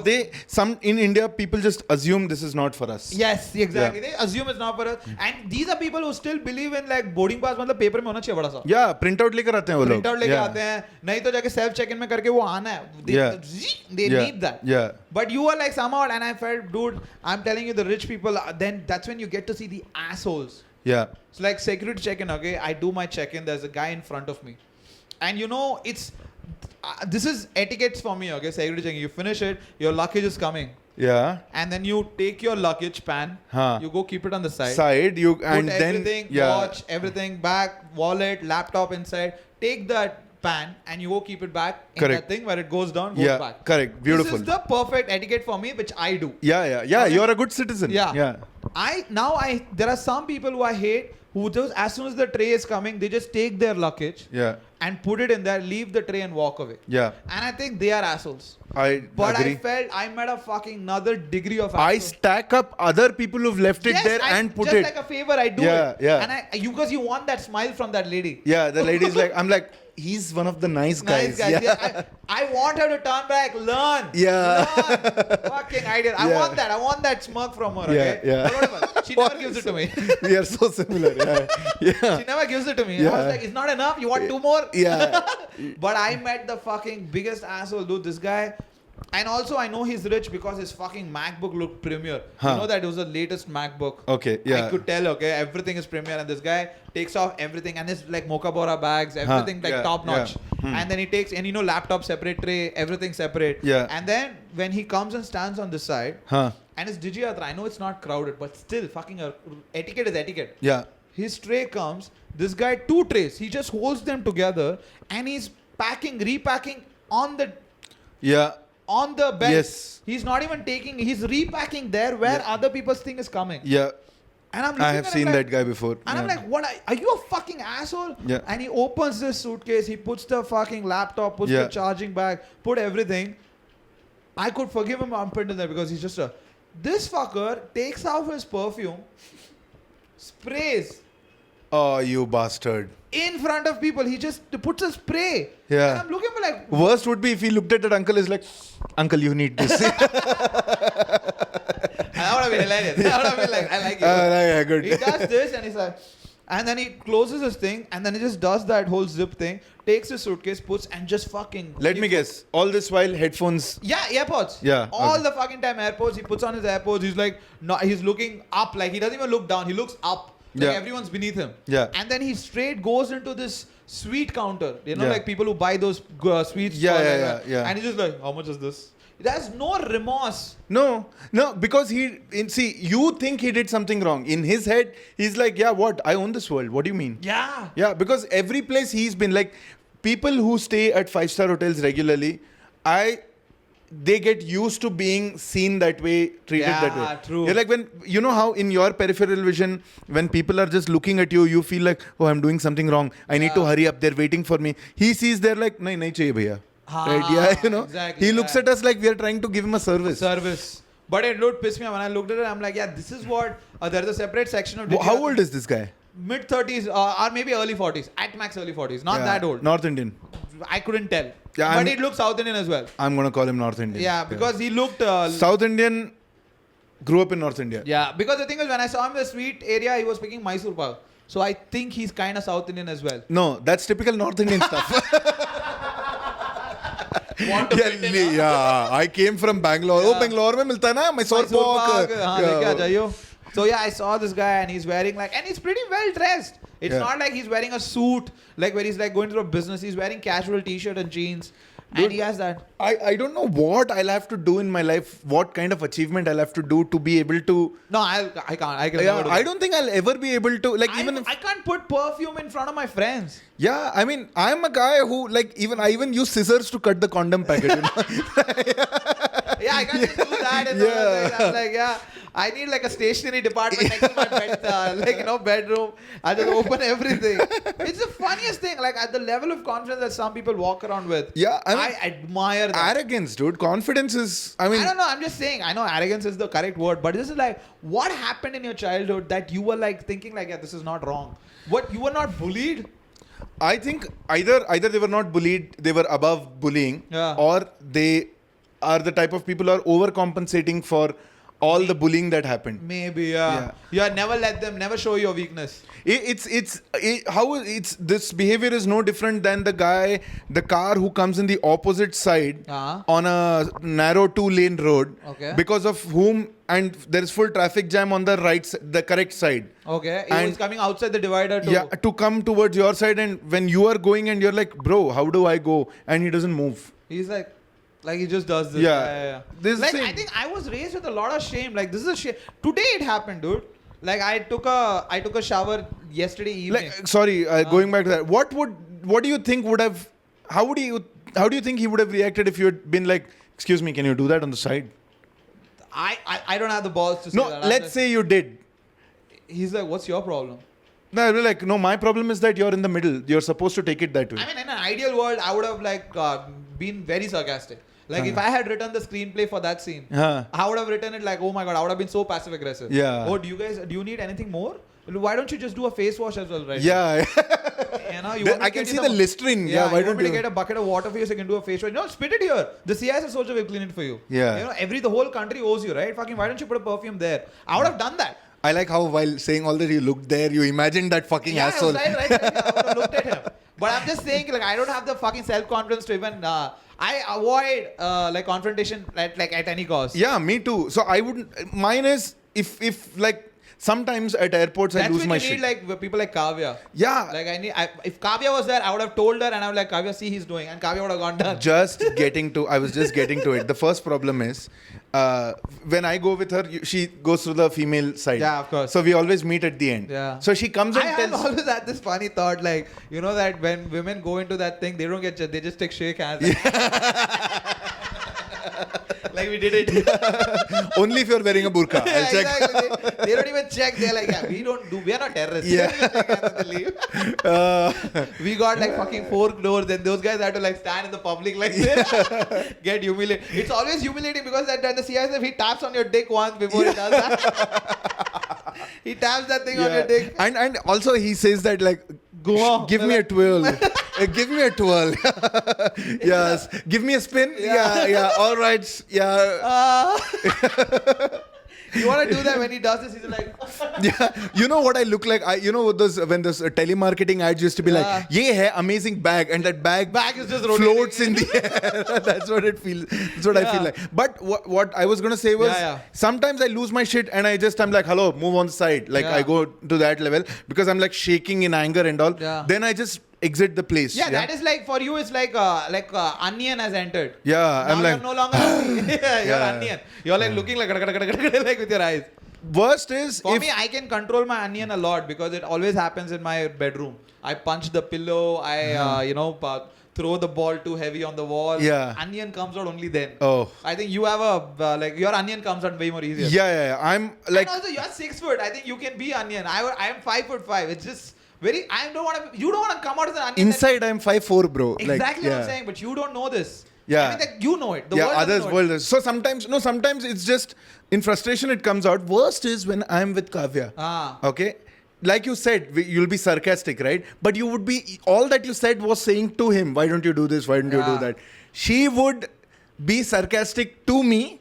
in India, people just assume this is not for us. Yes, exactly. They assume it's not for us. And these are people who still believe in like boarding pass मतलब paper में होना चाहिए बड़ा सा. Yeah, print out लेकर आते हैं वो लोग. Print out लेकर आते हैं. नहीं तो जाके self check-in में करके वो आना है. They need that. Yeah. But you are like somehow, and I felt, dude, I'm telling you, the rich people, then that's when you get to see the assholes. Yeah. So like security check-in, okay? I do my check-in. There's a guy in front of me. And you know, it's this is etiquettes for me, okay? Security checking. You finish it, your luggage is coming. Yeah. And then you take your luggage pan, you go keep it on the side. Put everything, watch, everything back, wallet, laptop inside. Take that pan and you go keep it back in that thing where it goes down, goes back. Correct. Beautiful. This is the perfect etiquette for me, which I do. Yeah. Okay. You're a good citizen. Yeah. There are some people who I hate who just, as soon as the tray is coming, they just take their luggage and put it in there, leave the tray and walk away. Yeah. And I think they are assholes. But agree. I felt I'm at a fucking another degree of asshole. I stack up other people who've left it there and put it. Just like a favor, I do it. Yeah. And because you want that smile from that lady. Yeah, the lady's like, I'm like, he's one of the nice guys. Yeah. I want her to turn back, learn. Yeah. Learn. Fucking ideal. I want that. I want that smirk from her. Okay? Yeah. But whatever. She never gives it to me. We are so similar. Yeah. She never gives it to me. Yeah. I was like, it's not enough. You want 2 more? Yeah. But I met the fucking biggest asshole, dude. This guy. And also, I know he's rich because his fucking MacBook looked premier. You know that it was the latest MacBook. Okay, yeah. I could tell, okay, everything is premier. And this guy takes off everything. And his like Mocha Bora bags, everything like top notch. And then he takes, and laptop separate tray, everything separate. Yeah. And then when he comes and stands on this side, and it's Digiyatra, I know it's not crowded, but still, fucking etiquette is etiquette. Yeah. His tray comes, this guy, 2 trays, he just holds them together and he's repacking on the bed. Yes. He's not even he's repacking there where other people's thing is coming. Yeah. And I have seen that guy before. And I'm like, what? Are you a fucking asshole? Yeah. And he opens this suitcase, he puts the fucking laptop, puts the charging bag, put everything. I could forgive him on printing there because he's just this fucker takes off his perfume, sprays. Oh, you bastard. In front of people, he just puts a spray. Yeah. And I'm looking for like... Worst would be if he looked at that uncle, is like, uncle, you need this. That would have been hilarious. That would have been like, I like it. Yeah, good. He does this and he's like... And then he closes his thing and then he just does that whole zip thing, takes his suitcase, puts and just fucking... Let me guess. All this while, headphones... Yeah, AirPods. Yeah. All the fucking time AirPods. He puts on his AirPods. He's like... No, he's looking up. Like, he doesn't even look down. He looks up. Like everyone's beneath him. Yeah. And then he straight goes into this sweet counter. You know, like people who buy those sweets. Yeah. And he's just like, how much is this? There's no remorse. No, because you think he did something wrong. In his head, he's like, yeah, what? I own this world. What do you mean? Yeah. Yeah, because every place he's been, like, people who stay at 5-star hotels regularly, they get used to being seen that way, treated that way. True. You're like, when, you know how in your peripheral vision, when people are just looking at you, you feel like, oh, I'm doing something wrong. I need to hurry up. They're waiting for me. He sees, they're like, nahi chahiye bhaiya. Right? Yeah, you know. Exactly, he looks at us like we are trying to give him a service. But it would piss me off. When I looked at it, I'm like, yeah, this is what... there's a separate section of... How old is this guy? Mid-30s or maybe early 40s. At max early 40s. Not that old. North Indian. I couldn't tell. Yeah, but he looked South Indian as well. I'm going to call him North Indian. Yeah, because he looked... South Indian, grew up in North India. Yeah, because the thing is, when I saw him in the sweet area, he was speaking Mysore Pak. So I think he's kind of South Indian as well. No, that's typical North Indian stuff. I came from Bangalore. Oh, Bangalore mein milta hai na Mysore Pak. So yeah, I saw this guy and he's wearing and he's pretty well dressed. It's not like he's wearing a suit, like where he's like going to a business. He's wearing casual t-shirt and jeans. Dude, and he has that. I don't know what I'll have to do in my life, what kind of achievement I'll have to do to be able to... No, I can't. I don't think I'll ever be able to... I can't put perfume in front of my friends. Yeah, I mean, I'm a guy who, I even use scissors to cut the condom packet, you know? Yeah, I can't just do that. I'm like, I need like a stationery department next to my bed, bedroom. I just open everything. It's the funniest thing, at the level of confidence that some people walk around with. Yeah, I admire that. Arrogance, dude. Confidence is, I don't know. I'm just saying. I know arrogance is the correct word, but this is what happened in your childhood that you were thinking this is not wrong. What, you were not bullied? I think either they were not bullied, they were above bullying, or they are the type of people who are overcompensating for all the bullying that happened. Maybe, yeah. Never show your weakness. This behavior is no different than the car who comes in the opposite side on a narrow 2-lane road, because of whom, and there is full traffic jam on the the correct side. Okay, he was coming outside the divider to come towards your side, and when you are going and you're like, bro, how do I go? And he doesn't move. He's like he just does this. Yeah. This I think I was raised with a lot of shame. This is a shame. Today it happened, dude. I took a shower yesterday evening. Going back to that. What do you think would have? How do you think he would have reacted if you had been like, excuse me, can you do that on the side? I don't have the balls to say that. No, let's say you did. He's like, what's your problem? No, I'll be like, no, my problem is that you're in the middle. You're supposed to take it that way. I mean, in an ideal world, I would have been very sarcastic. If I had written the screenplay for that scene, I would have written it oh my god, I would have been so passive aggressive. Yeah. Oh, do you need anything more? Why don't you just do a face wash as well, right? Yeah. you know, you I can see the Listerine. Yeah, why you don't want me you? to get a bucket of water for you so you can do a face wash? No, spit it here. The CIS soldier will clean it for you. Yeah. You know, the whole country owes you, right? Fucking, why don't you put a perfume there? I would have done that. I like how while saying all that, you looked there, you imagined that fucking asshole. I was right. I would have looked at him. But I'm just saying, like, I don't have the fucking self-confidence to even... I avoid like confrontation at any cost. Yeah, me too. So I wouldn't... Mine is, if like... Sometimes at airports I lose my shit. That's when you need like people like Kavya. Yeah. Like if Kavya was there, I would have told her and I would like, Kavya, see he's doing. And Kavya would have gone done. I was just getting to it. The first problem is, when I go with her, she goes through the female side. Yeah, of course. So we always meet at the end. Yeah. So she comes and I tells... have always had this funny thought, like, you know that when women go into that thing, they don't get, they just take shake hands. Like we did it. Only if you're wearing a burqa. Yeah, I'll check. exactly. They don't even check. They're like, yeah, we are not terrorists. Yeah. We got like fucking 4 doors, and those guys have to like stand in the public like this, get humiliated. It's always humiliating because at the CISF he taps on your dick once before he does that. He taps that thing on your dick. And also he says that like, go on. Give me a twirl. Give me a twirl. Yes. Give me a spin. Yeah. All right. Yeah. You want to do that when he does this, he's like... Yeah. You know what I look like? When those telemarketing ads used to be like, ye hai amazing bag, and that bag is just floats in the air. That's what it feels. That's what I feel like. But what I was going to say was, sometimes I lose my shit and I'm like, hello, move on the side. Like I go to that level because I'm like shaking in anger and all. Yeah. Then I just exit the place. Yeah, that is like, for you, it's like onion has entered. Yeah, now I'm like... You're no longer... you're onion. You're like looking like with your eyes. Worst is... For me, I can control my onion a lot because it always happens in my bedroom. I punch the pillow. I, throw the ball too heavy on the wall. Yeah. Onion comes out only then. Oh. I think you have a... your onion comes out way more easier. Yeah. I'm like... And also, you're 6 foot. I think you can be onion. I am 5'5". It's just... you don't want to come out as an onion. Inside, I'm 5'4", bro. Exactly what I'm saying, but you don't know this. Yeah. I mean, like, you know it. The world does. So sometimes it's just, in frustration it comes out. Worst is when I'm with Kavya. Okay? Like you said, you'll be sarcastic, right? But you would be, all that you said was saying to him, why don't you do this? Why don't you do that? She would be sarcastic to me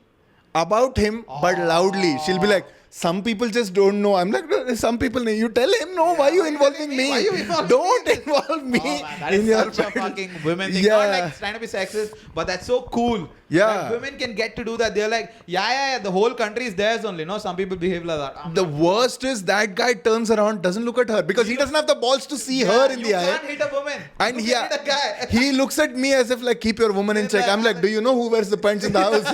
about him, but loudly. She'll be like, some people just don't know. I'm like, some people know. You tell him, no, why are you involving me? Don't involve me in your such a fucking women thing. Not like trying to be sexist, but that's so cool. Yeah. Like, women can get to do that. They're like, the whole country is theirs only. No, some people behave like that. The worst is that guy turns around, doesn't look at her because he doesn't have the balls to see her in the eye. You can't hit a woman. And you can hit a guy. He looks at me as if like, keep your woman in check. I'm like, do you know who wears the pants in the house?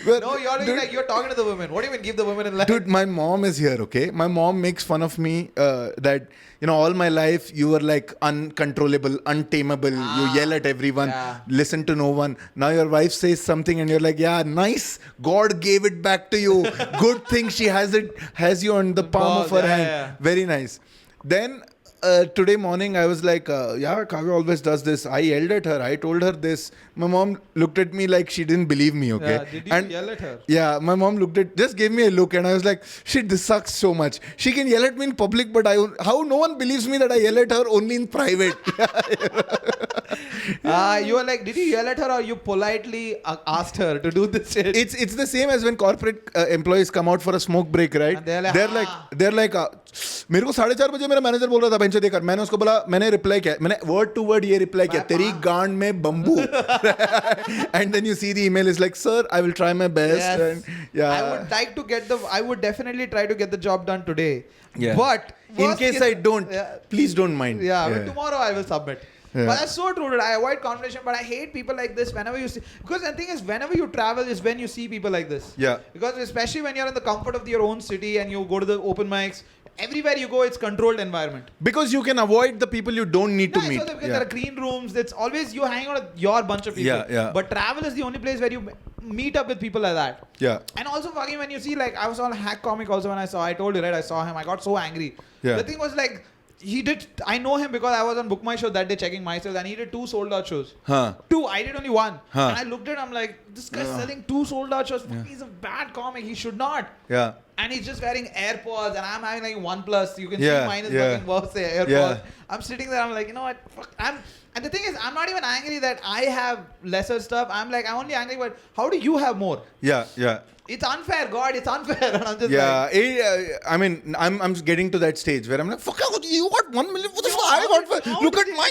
No, you're talking to the women. What do you mean give the women in line? Dude, my mom is here, okay? My mom makes fun of me that, all my life you were like uncontrollable, untamable. You yell at everyone, listen to no one. Now your wife says something and you're like, yeah, nice. God gave it back to you. Good thing she has you on the palm of her hand. Yeah. Very nice. Then today morning I was like, Kavya always does this. I yelled at her. I told her this. My mom looked at me like she didn't believe me, okay? Did you yell at her? Yeah, my mom just gave me a look and I was like, shit, this sucks so much. She can yell at me in public, but how no one believes me that I yell at her only in private? You were like, did you yell at her or you politely asked her to do this shit? It's the same as when corporate employees come out for a smoke break, right? And they're like, मेरे को 4:30 बजे मेरा manager बोल रहा था bench देकर मैंने उसको बोला मैंने रिप्लाई किया मैंने वर्ड टू वर्ड ये रिप्लाई किया तेरी गांड में bamboo and then you see the email is like sir I will try my best. Yes. And, I would definitely try to get the job done today. Yeah. But in case I don't, please don't mind. But tomorrow I will submit. Yeah. But that's so true, dude. I avoid confrontation, but I hate people like this whenever you see. Because the thing is, whenever you travel is when you see people like this. Yeah. Because especially when you're in the comfort of your own city and you go to the open mics, everywhere you go, it's controlled environment. Because you can avoid the people you don't need to meet. So because there are green rooms. It's always you hang out with your bunch of people. Yeah. But travel is the only place where you meet up with people like that. Yeah. And also fucking when you see like I was on Hack Comic also when I told you right, I saw him. I got so angry. Yeah. The thing was like. I know him because I was on Book My Show that day checking myself and he did 2 sold out shows. 2, I did only 1. And I looked at him, I'm like, this guy's selling 2 sold out shows. He's a bad comic, he should not. Yeah. And he's just wearing AirPods, and I'm having like OnePlus. You can see Yeah, mine is yeah. fucking worse, AirPods. Yeah. I'm sitting there, I'm like, you know what? Fuck. And the thing is, I'm not even angry that I have lesser stuff. I'm only angry, but how do you have more? Yeah, yeah. It's unfair, God. It's unfair. And I'm just Yeah, like, I mean, I'm getting to that stage where I'm like, fuck, you got 1 million. What the fuck? I got. Look at my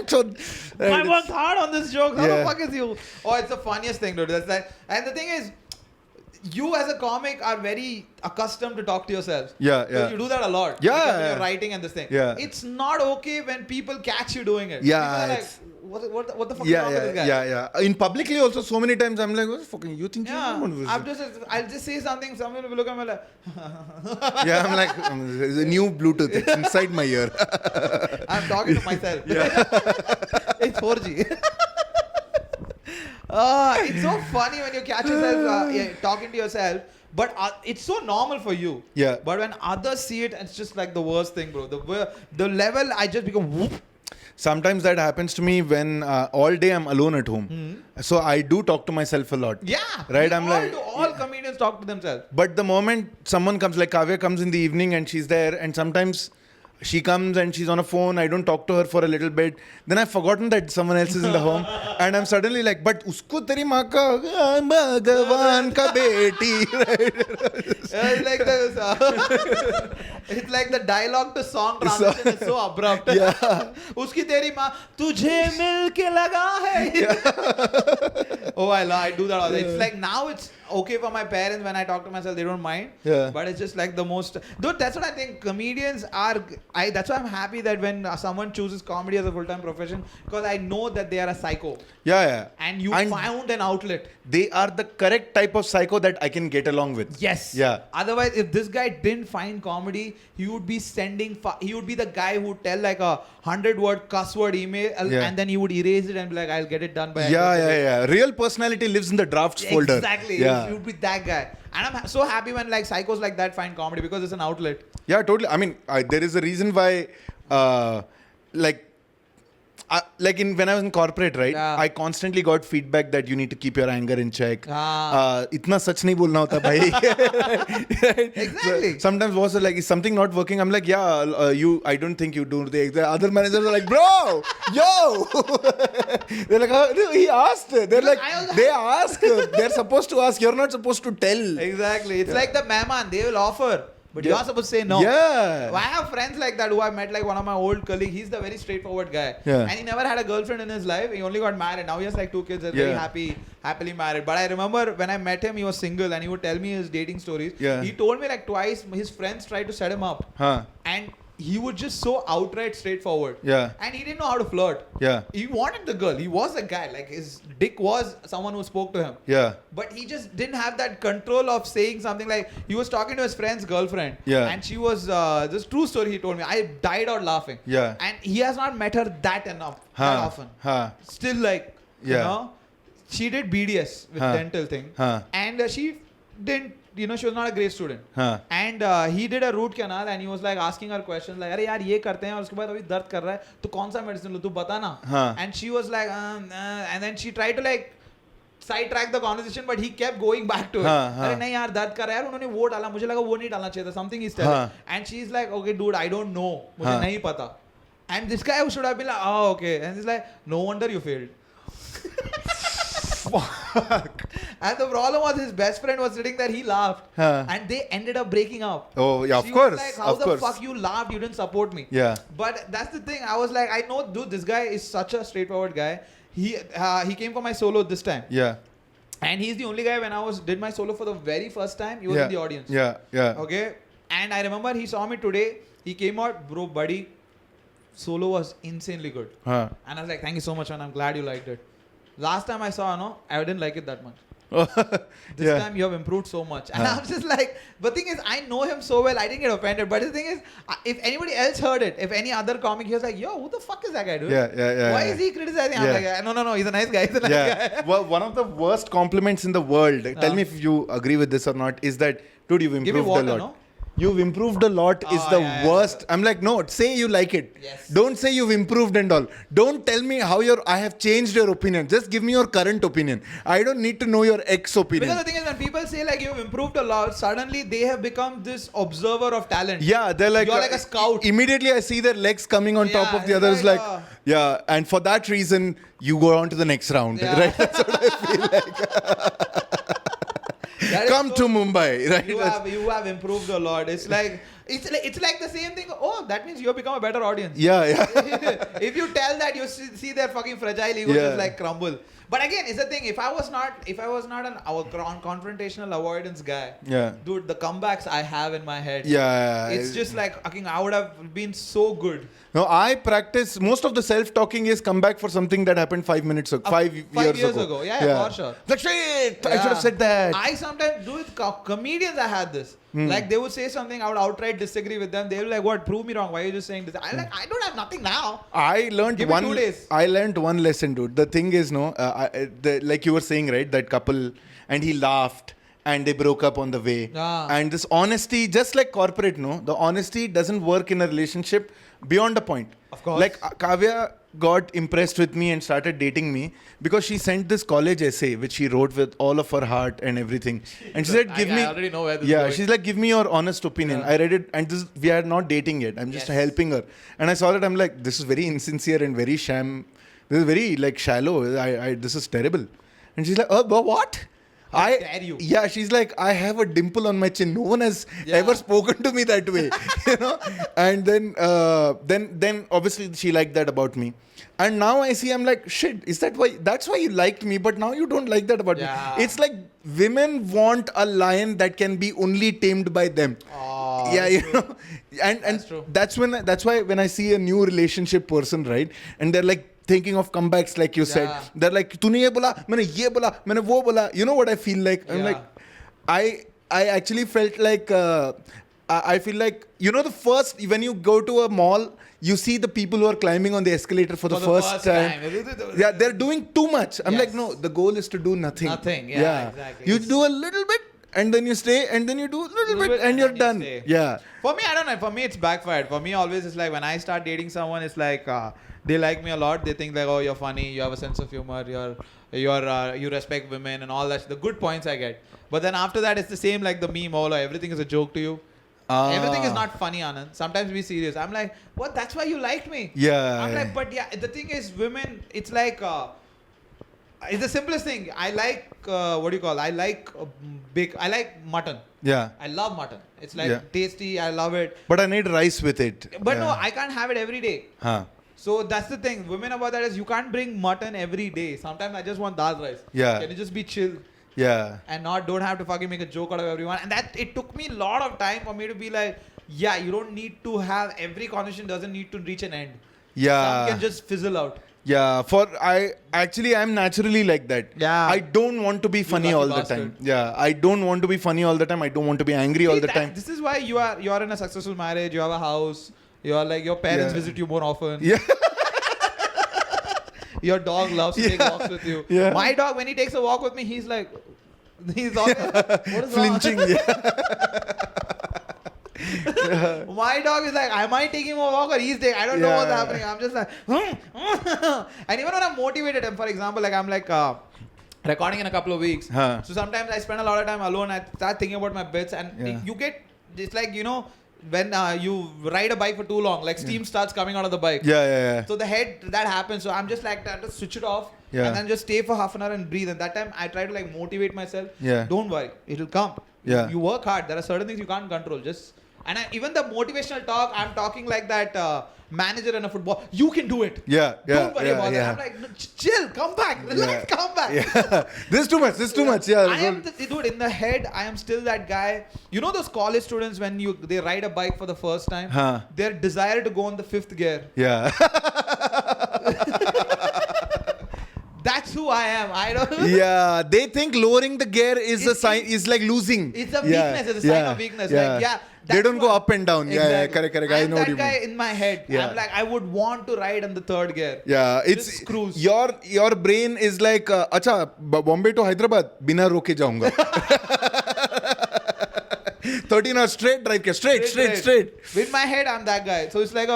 jokes. I worked hard on this joke. How Yeah. the fuck is you? Oh, it's the funniest thing, dude. That's that. And the thing is, you as a comic are very accustomed to talk to yourself. Yeah, So yeah. you do that a lot. Yeah, Because when yeah. you're writing and this thing. Yeah. It's not okay when people catch you doing it. Yeah, People are like, it's- what the fuck is wrong with this guy? yeah. In publicly also, so many times I'm like, what the fucking you think Yeah, you're I'll just say something. Someone will look at me like, Yeah, I'm like, there's a new Bluetooth. It's inside my ear. I'm talking to myself. It's 4G. It's so funny when you catch yourself talking to yourself, but it's so normal for you. Yeah. But when others see it, it's just like the worst thing, bro. The level I just become whoop. Sometimes that happens to me when all day I'm alone at home. So I do talk to myself a lot. Yeah. Right, I'm like- all comedians talk to themselves. But the moment someone comes, like Kavya comes in the evening and she's there, and sometimes she comes and she's on a phone, I don't talk to her for a little bit. Then I've forgotten that someone else is in the home. And I'm suddenly like, but usko teri maa ka Bhagwan ka beti. It's like it's like the dialogue to song transition is so abrupt. Yeah. Uski teri maa tujhe mil ke laga hai. Oh, I do that all the time. It's like now it's okay for my parents when I talk to myself, they don't mind. Yeah. But it's just like the most. Dude, that's what I think. Comedians are. That's why I'm happy that when someone chooses comedy as a full-time profession, because I know that they are a psycho. Yeah. And you found an outlet. They are the correct type of psycho that I can get along with. Yes. Yeah. Otherwise, if this guy didn't find comedy, he would be he would be the guy who would tell like a 100-word cuss word email and then he would erase it and be like, I'll get it done by. Yeah. Real personality lives in the drafts folder. Exactly. Yeah. He would be that guy. And I'm so happy when like psychos like that find comedy because it's an outlet. Yeah, totally. I mean, there is a reason why, when I was in corporate, right? Yeah. I constantly got feedback that you need to keep your anger in check. Itna sach nahi bolna hota, bhai. Exactly. So, sometimes was like, is something not working? I'm like, I don't think you do. The other managers are like, bro, yo. They're like, no, he asked. They're like, they ask. They're supposed to ask. You're not supposed to tell. Exactly. It's like the mehman. They will offer. But you are supposed to say no. Yeah. I have friends like that who I met, like one of my old colleagues. He's the very straightforward guy. Yeah. And he never had a girlfriend in his life. He only got married. Now he has like 2 kids and very happily married. But I remember when I met him, he was single and he would tell me his dating stories. Yeah. He told me like twice his friends tried to set him up. And he was just so outright straightforward. Yeah. And he didn't know how to flirt. Yeah. He wanted the girl. He was a guy. Like his dick was someone who spoke to him. Yeah. But he just didn't have that control of saying something like he was talking to his friend's girlfriend. Yeah. And she was this true story he told me. I died out laughing. Yeah. And he has not met her that often. Still like you know, she did BDS with dental thing. And she didn't. You know, she was not a great student. And he did a root canal and he was like asking her questions like, अरे यार ये करते हैं और उसके बाद अभी दर्द कर रहा है तो कौन सा medicine लो तू बता ना. And she was like, and then she tried to like sidetrack the conversation, but he kept going back to it. अरे नहीं यार दर्द कर रहा है यार उन्होंने वो डाला मुझे लगा वो नहीं डालना चाहिए था. Something he's telling. And she's like, okay dude, I don't know. मुझे नहीं पता. And this guy should have been like, oh okay. And he's like, no wonder you failed. Fuck. And the problem was his best friend was sitting there. He laughed, and they ended up breaking up. Oh yeah, she of course. Was like, how the fuck you laughed? You didn't support me. Yeah. But that's the thing. I was like, I know, dude. This guy is such a straightforward guy. He came for my solo this time. Yeah. And he's the only guy when I did my solo for the very first time. He was in the audience. Yeah. Okay. And I remember he saw me today. He came out, bro, buddy. Solo was insanely good. And I was like, thank you so much, man. I'm glad you liked it. Last time I saw, I didn't like it that much. This time you have improved so much. And I was just like, the thing is, I know him so well, I didn't get offended. But the thing is, if anybody else heard it, if any other comic, he was like, yo, who the fuck is that guy, dude? Why is he criticizing? I'm like, no, he's a nice guy. Well, one of the worst compliments in the world, tell me if you agree with this or not, is that, dude, you've improved Give me water, a lot. No? you've improved a lot is the worst. I'm like, no, say you like it. Yes. Don't say you've improved and all. Don't tell me how I have changed your opinion. Just give me your current opinion. I don't need to know your ex-opinion. Because the thing is, when people say like you've improved a lot, suddenly they have become this observer of talent. Yeah, they're like... You're like a scout. Immediately I see their legs coming on top of the others like... Yeah, and for that reason, you go on to the next round. Yeah. Right? That's what I feel like. Come to Mumbai, right? You have improved a lot. It's like the same thing. Oh, that means you have become a better audience. Yeah. If you tell that, you see their fucking fragile ego just like crumble. But again, it's the thing. If I was not an confrontational avoidance guy, dude, the comebacks I have in my head, it's just like fucking. I would have been so good. No, I practice. Most of the self-talking is come back for something that happened 5 minutes ago, 5 years ago. Yeah, for sure. Like shit, I should have said that. I sometimes do with comedians. I had this. Like they would say something, I would outright disagree with them. They were like, "What? Prove me wrong. Why are you just saying this?" I don't have nothing now. I learned Give me 2 days. I learned one lesson, dude. The thing is, like you were saying, right? That couple, and he laughed, and they broke up on the way. And this honesty, just like corporate, the honesty doesn't work in a relationship beyond a point. Of course. Like Kavya got impressed with me and started dating me because she sent this college essay which she wrote with all of her heart and everything. And she said, "Give me." I already know where this is going. She's like, "Give me your honest opinion." I read it, and we are not dating yet. I'm just helping her. And I saw that. I'm like, this is very insincere and very sham. This is very like shallow. This is terrible. And she's like, "Oh, but what?" How dare you? Yeah, she's like, "I have a dimple on my chin. No one has ever spoken to me that way." And then obviously she liked that about me. And now I see, I'm like, shit, is that why? That's why you liked me, but now you don't like that about me. It's like women want a lion that can be only tamed by them. Oh, and that's true. That's why when I see a new relationship person, right, and they're like thinking of comebacks, like you said, they're like, "Tune ye bola, maine ye bola, maine wo bola." You know what I feel like? I'm like, I actually felt like I feel like, the first, when you go to a mall, you see the people who are climbing on the escalator for the first time. Yeah, they're doing too much. I'm like, no, the goal is to do nothing. Nothing, exactly. You do a little bit, and then you stay, and then you do a little bit, and you're done. Yeah. For me, I don't know. For me, it's backfired. For me, always, it's like when I start dating someone, it's like they like me a lot. They think like, oh, you're funny, you have a sense of humor, you respect women and all that. The good points I get. But then after that, it's the same like the meme, everything is a joke to you. Everything is not funny, Anand. Sometimes be serious. I'm like, what? That's why you liked me. Yeah. I'm like, but the thing is, women, it's like, it's the simplest thing. I like, I like mutton. Yeah. I love mutton. It's like tasty. I love it. But I need rice with it. But no, I can't have it every day. Huh. So that's the thing. Women about that is you can't bring mutton every day. Sometimes I just want dal rice. Yeah. Can you just be chill? Yeah. And don't have to fucking make a joke out of everyone. And that it took me a lot of time for me to be like, yeah, you don't need to have every conversation doesn't need to reach an end. Yeah. Some can just fizzle out. Yeah. I'm naturally like that. Yeah. I don't want to be funny all the time. Yeah. I don't want to be funny all the time. I don't want to be angry all the time. This is why you are in a successful marriage. You have a house. You are like your parents visit you more often. Yeah. Your dog loves to take walks with you. Yeah. My dog, when he takes a walk with me, he's all, what is flinching. My dog is like, am I taking a walk or he's taking? I don't know what's happening. I'm just like, and even when I'm motivated, for example, like I'm like recording in a couple of weeks. So sometimes I spend a lot of time alone. I start thinking about my bits, and you get, it's like, when you ride a bike for too long, like steam starts coming out of the bike. Yeah. So the head, that happens. So I'm just like, I just switch it off and then just stay for half an hour and breathe. And that time I try to like motivate myself. Yeah. Don't worry, it'll come. Yeah. You work hard. There are certain things you can't control. Even the motivational talk, I'm talking like that manager in a football. You can do it. Yeah. Don't worry about that. I'm like, no, chill, come back, relax, come back. Yeah. This is too much. Yeah. I am, dude, in the head, I am still that guy. You know those college students when they ride a bike for the first time? Their desire to go on the 5th gear. Yeah. That's who I am. I don't. Yeah, they think lowering the gear is a sign. Is like losing. It's a weakness. It's a sign of weakness. Yeah. They don't go up and down. Exactly. Yeah, correct. I know what you mean. That guy in my head. I'm like, I would want to ride on the 3rd gear. Yeah, it's just cruise. Your brain is like, acha, Bombay to Hyderabad, bina roke jaunga. 13 hours straight drive ke straight. In my head, I'm that guy. So it's like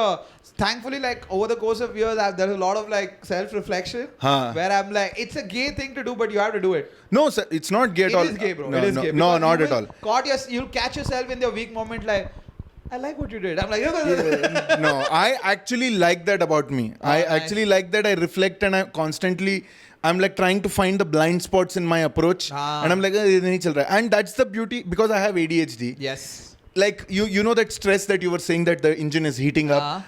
thankfully, like over the course of years, there's a lot of like self-reflection where I'm like, it's a gay thing to do, but you have to do it. No, sir, it's not gay at all. It is gay, bro. No, it is gay. No, not at all. You'll catch yourself in the weak moment, like, I like what you did. I'm like, no, I actually like that about me. I actually like that I reflect and I'm like trying to find the blind spots in my approach. And I'm like, nahi chal raha hai. And that's the beauty, because I have ADHD. Yes. Like, you know that stress that you were saying that the engine is heating up.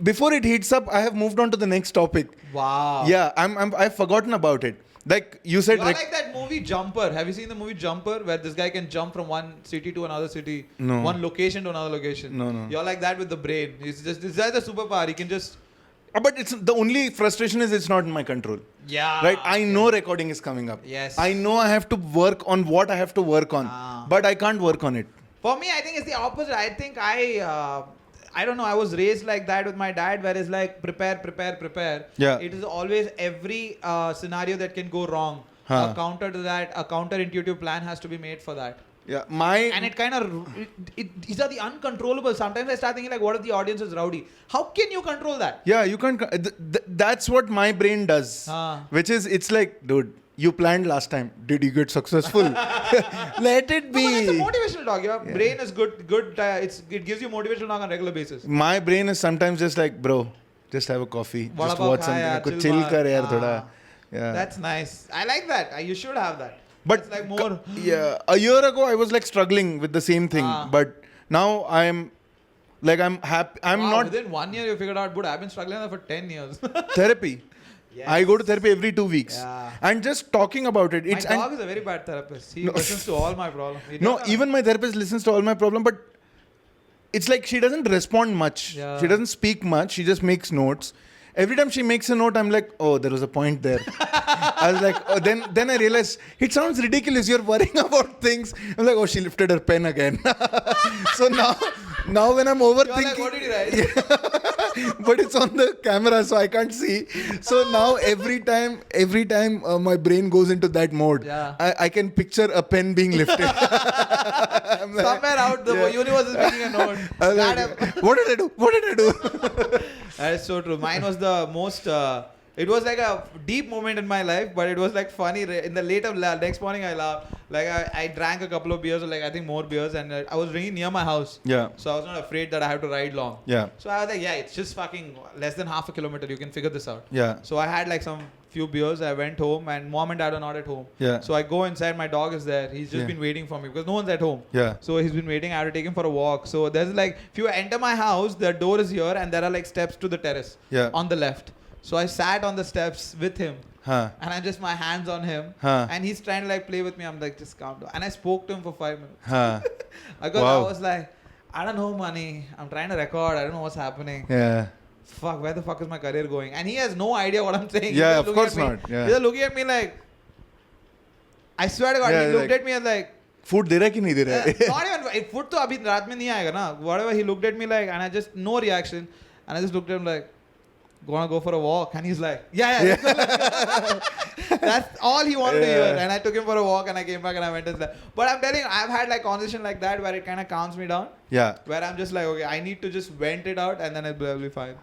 Before it heats up, I have moved on to the next topic. Wow. Yeah, I've forgotten about it. Like you said, you're like that movie Jumper. Have you seen the movie Jumper, where this guy can jump from one city to another city, one location to another location? No. You're like that with the brain. It's just this is the superpower. He can just. But it's the only frustration is it's not in my control. Yeah. Right. I know recording is coming up. Yes. I know I have to work on what I have to work on, but I can't work on it. For me, I think it's the opposite. I think I don't know. I was raised like that with my dad, where it's like prepare. Yeah. It is always every scenario that can go wrong. A counter to that, a counter-intuitive plan has to be made for that. Yeah, and it kind of these are the uncontrollable. Sometimes I start thinking like, what if the audience is rowdy? How can you control that? Yeah, you can't. That's what my brain does. Which is, it's like, dude, you planned last time. Did you get successful? Let it be. No, it's a motivational talk. Your brain is good. It gives you motivational talk on a regular basis. My brain is sometimes just like, bro, just have a coffee. Just watch something. Chill kar yaar thoda. Yeah. That's nice. I like that. You should have that. But it's like more. A year ago I was like struggling with the same thing. But now I'm happy. I'm not. Within 1 year you figured out, but I've been struggling for 10 years. Therapy. Yes. I go to therapy every 2 weeks. Yeah. And just talking about it. My dog is a very bad therapist. He listens to all my problems. Even my therapist listens to all my problems, but it's like she doesn't respond much. Yeah. She doesn't speak much. She just makes notes. Every time she makes a note, I'm like, oh, there was a point there. I was like, oh, then I realized, it sounds ridiculous. You're worrying about things. I'm like, oh, she lifted her pen again. So now when I'm overthinking. You're like, what did you write? But it's on the camera, so I can't see. So now every time my brain goes into that mode, I can picture a pen being lifted. Like, somewhere out the universe is making a note. Like, what did I do? That is so true. Mine was the most. It was like a deep moment in my life, but it was like funny. In the next morning, I laughed. Like I drank a couple of beers, like I think more beers, and I was really near my house. Yeah. So I was not afraid that I have to ride long. Yeah. So I was like, it's just fucking less than half a kilometer. You can figure this out. Yeah. So I had like some few beers. I went home, and mom and dad are not at home. Yeah. So I go inside. My dog is there. He's just been waiting for me because no one's at home. Yeah. So he's been waiting. I have to take him for a walk. So there's like, if you enter my house, the door is here, and there are like steps to the terrace. Yeah. On the left. So I sat on the steps with him. And I just my hands on him. And he's trying to like play with me. I'm like, just calm down. And I spoke to him for 5 minutes. Because I was like, I don't know, money. I'm trying to record. I don't know what's happening. Yeah. Fuck, where the fuck is my career going? And he has no idea what I'm saying. Yeah, of course not. Yeah. He's looking at me like, I swear to God, he looked at me and like, food de raha ki nahi de raha? Not even, food to abhi raat mein nahi aayega na. Whatever, he looked at me like, and I just, no reaction. And I just looked at him like, gonna go for a walk, and he's like, yeah. That's all he wanted to hear. And I took him for a walk, and I came back and I went and slept. But I'm telling you, I've had like conversation like that where it kind of calms me down. Yeah. Where I'm just like, okay, I need to just vent it out, and then it'll be fine.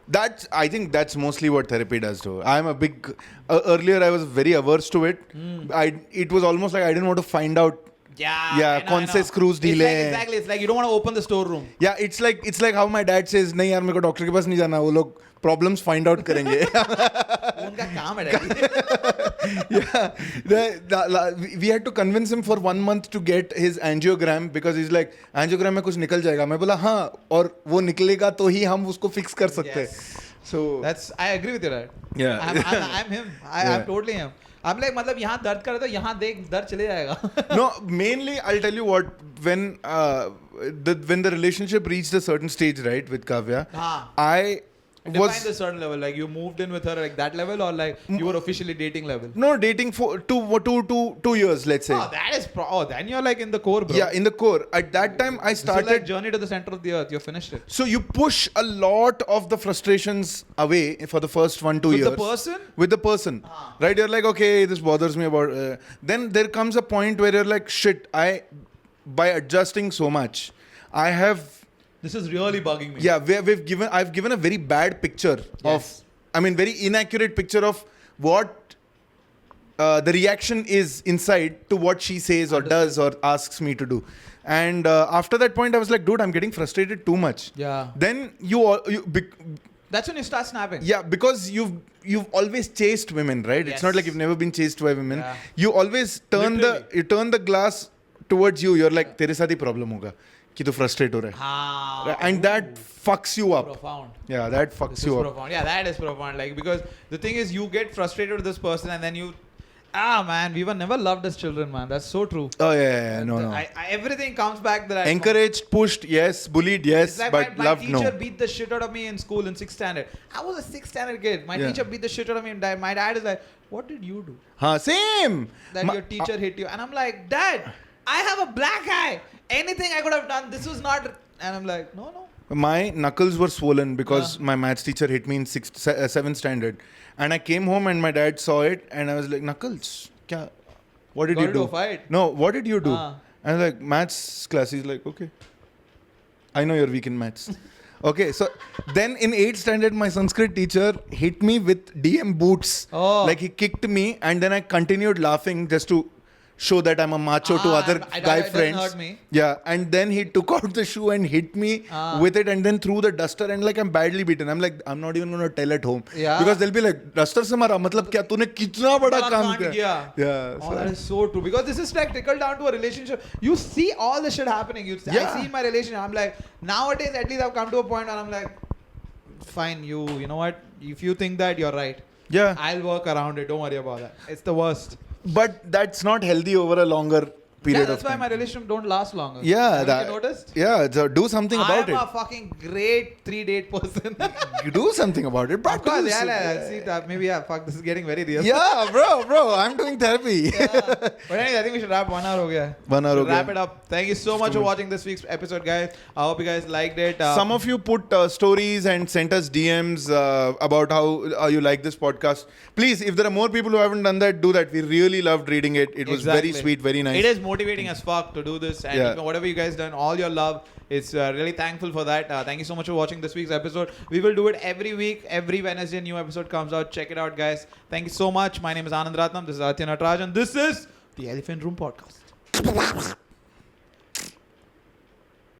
I think that's mostly what therapy does too. I'm a big. Earlier, I was very averse to it. It was almost like I didn't want to find out. Yeah, कौन से screws ढीले हैं. Exactly, it's like you don't want to open the storeroom. Yeah, it's like how my dad says, नहीं यार मेरे को doctor के पास नहीं जाना, वो लोग problems find out करेंगे. उनका काम है. Yeah, we had to convince him for 1 month to get his angiogram because he's like, angiogram में कुछ निकल जाएगा. मैं बोला हाँ, और वो निकलेगा तो ही हम उसको fix कर सकते हैं. So I agree with you, right? Yeah, I'm him. I'm totally him. I'm like, मतलब यहाँ दर्द कर रहे तो यहाँ देख दर्द चले जाएगा. No, mainly I'll tell you what, when the relationship reached a certain stage, right, with Kavya, I define the certain level, like you moved in with her like that level, or like you were officially dating level? No, dating for 2 years, let's say. Oh, that is then you're like in the core, bro. Yeah, in the core. At that time, I started. This is like journey to the center of the earth. You finished it. So you push a lot of the frustrations away for the first 1-2 years. With the person? With the person. Right? You're like, okay, this bothers me about. Then there comes a point where you're like, shit, by adjusting so much, I have. This is really bugging me. Yeah, I've given a very bad picture Yes. very inaccurate picture of what the reaction is inside to what she says or does or asks me to do. And after that point, I was like, dude, I'm getting frustrated too much. Yeah. Then That's when you start snapping. yeah, because you've always chased women, right? It's not Yes. like you've never been chased by women. Yeah. You always turn the glass towards you. You're like, तेरे साथ ही problem होगा कि तू frustrate हो रहा है. And that fucks you up. Profound. Yeah, that fucks This is you up. profound. Yeah, that is profound. Like, because the thing is, you get frustrated with this person, and then you, man, we were never loved as children, man. That's so true. Oh yeah, no. Everything comes back that Encouraged, pushed, yes. Bullied, yes. It's like But my loved, teacher no. beat the shit out of me in school in 6th standard. I was a 6th standard kid. My Yeah. teacher beat the shit out of me, and my dad is like, "What did you do Same. that your teacher hit you?" And I'm like, "Dad, I have a black eye. Anything I could have done. This was not." And I'm like, "No." My knuckles were swollen because my maths teacher hit me in 7th standard. And I came home and my dad saw it and I was like, Knuckles, kya? What did Got you into do? a fight? No, what did you do? Ah. And I was like, maths class. He's like, okay. I know you're weak in maths. Okay, so then in 8th standard, my Sanskrit teacher hit me with DM boots. Oh. Like he kicked me and then I continued laughing just to show that I'm a macho to other it guy doesn't friends. hurt me. Yeah, and then he took out the shoe and hit me with it and then threw the duster and like I'm badly beaten. I'm like, I'm not even going to tell at home. Yeah. Because they'll be like, duster se mara, matlab kya, tune kitna bada Bada kaam kaand kiya. kiya. Yeah. Oh, that is so true. Because this is like trickle down to a relationship. You see all the shit happening. Yeah. I see my relationship. I'm like, nowadays at least I've come to a point where I'm like, fine, you know what? If you think that, you're right. Yeah. I'll work around it. Don't worry about that. It's the worst. But that's not healthy over a longer period That's of why time. my relationship don't last longer. Yeah, Haven't you noticed? Yeah, so do something about I'm a fucking great 3-date person. You do something about it. Of course, Practice. yeah, see that. Maybe, fuck, this is getting very real. Yeah, bro, I'm doing therapy. Yeah. But anyway, I think we should wrap 1 hour ho gaya. 1 hour ho gaya. Wrap it up. Thank you so much for watching this week's episode, guys. I hope you guys liked it. Some of you put stories and sent us DMs about how you like this podcast. Please, if there are more people who haven't done that, do that. We really loved reading it. It was very sweet, very nice. It is motivating as fuck to do this, and even whatever you guys done, all your love. It's really thankful for that. Thank you so much for watching this week's episode. We will do it every week. Every Wednesday, a new episode comes out. Check it out, guys. Thank you so much. My name is Anand. This is Aditya. This is the Elephant Room Podcast.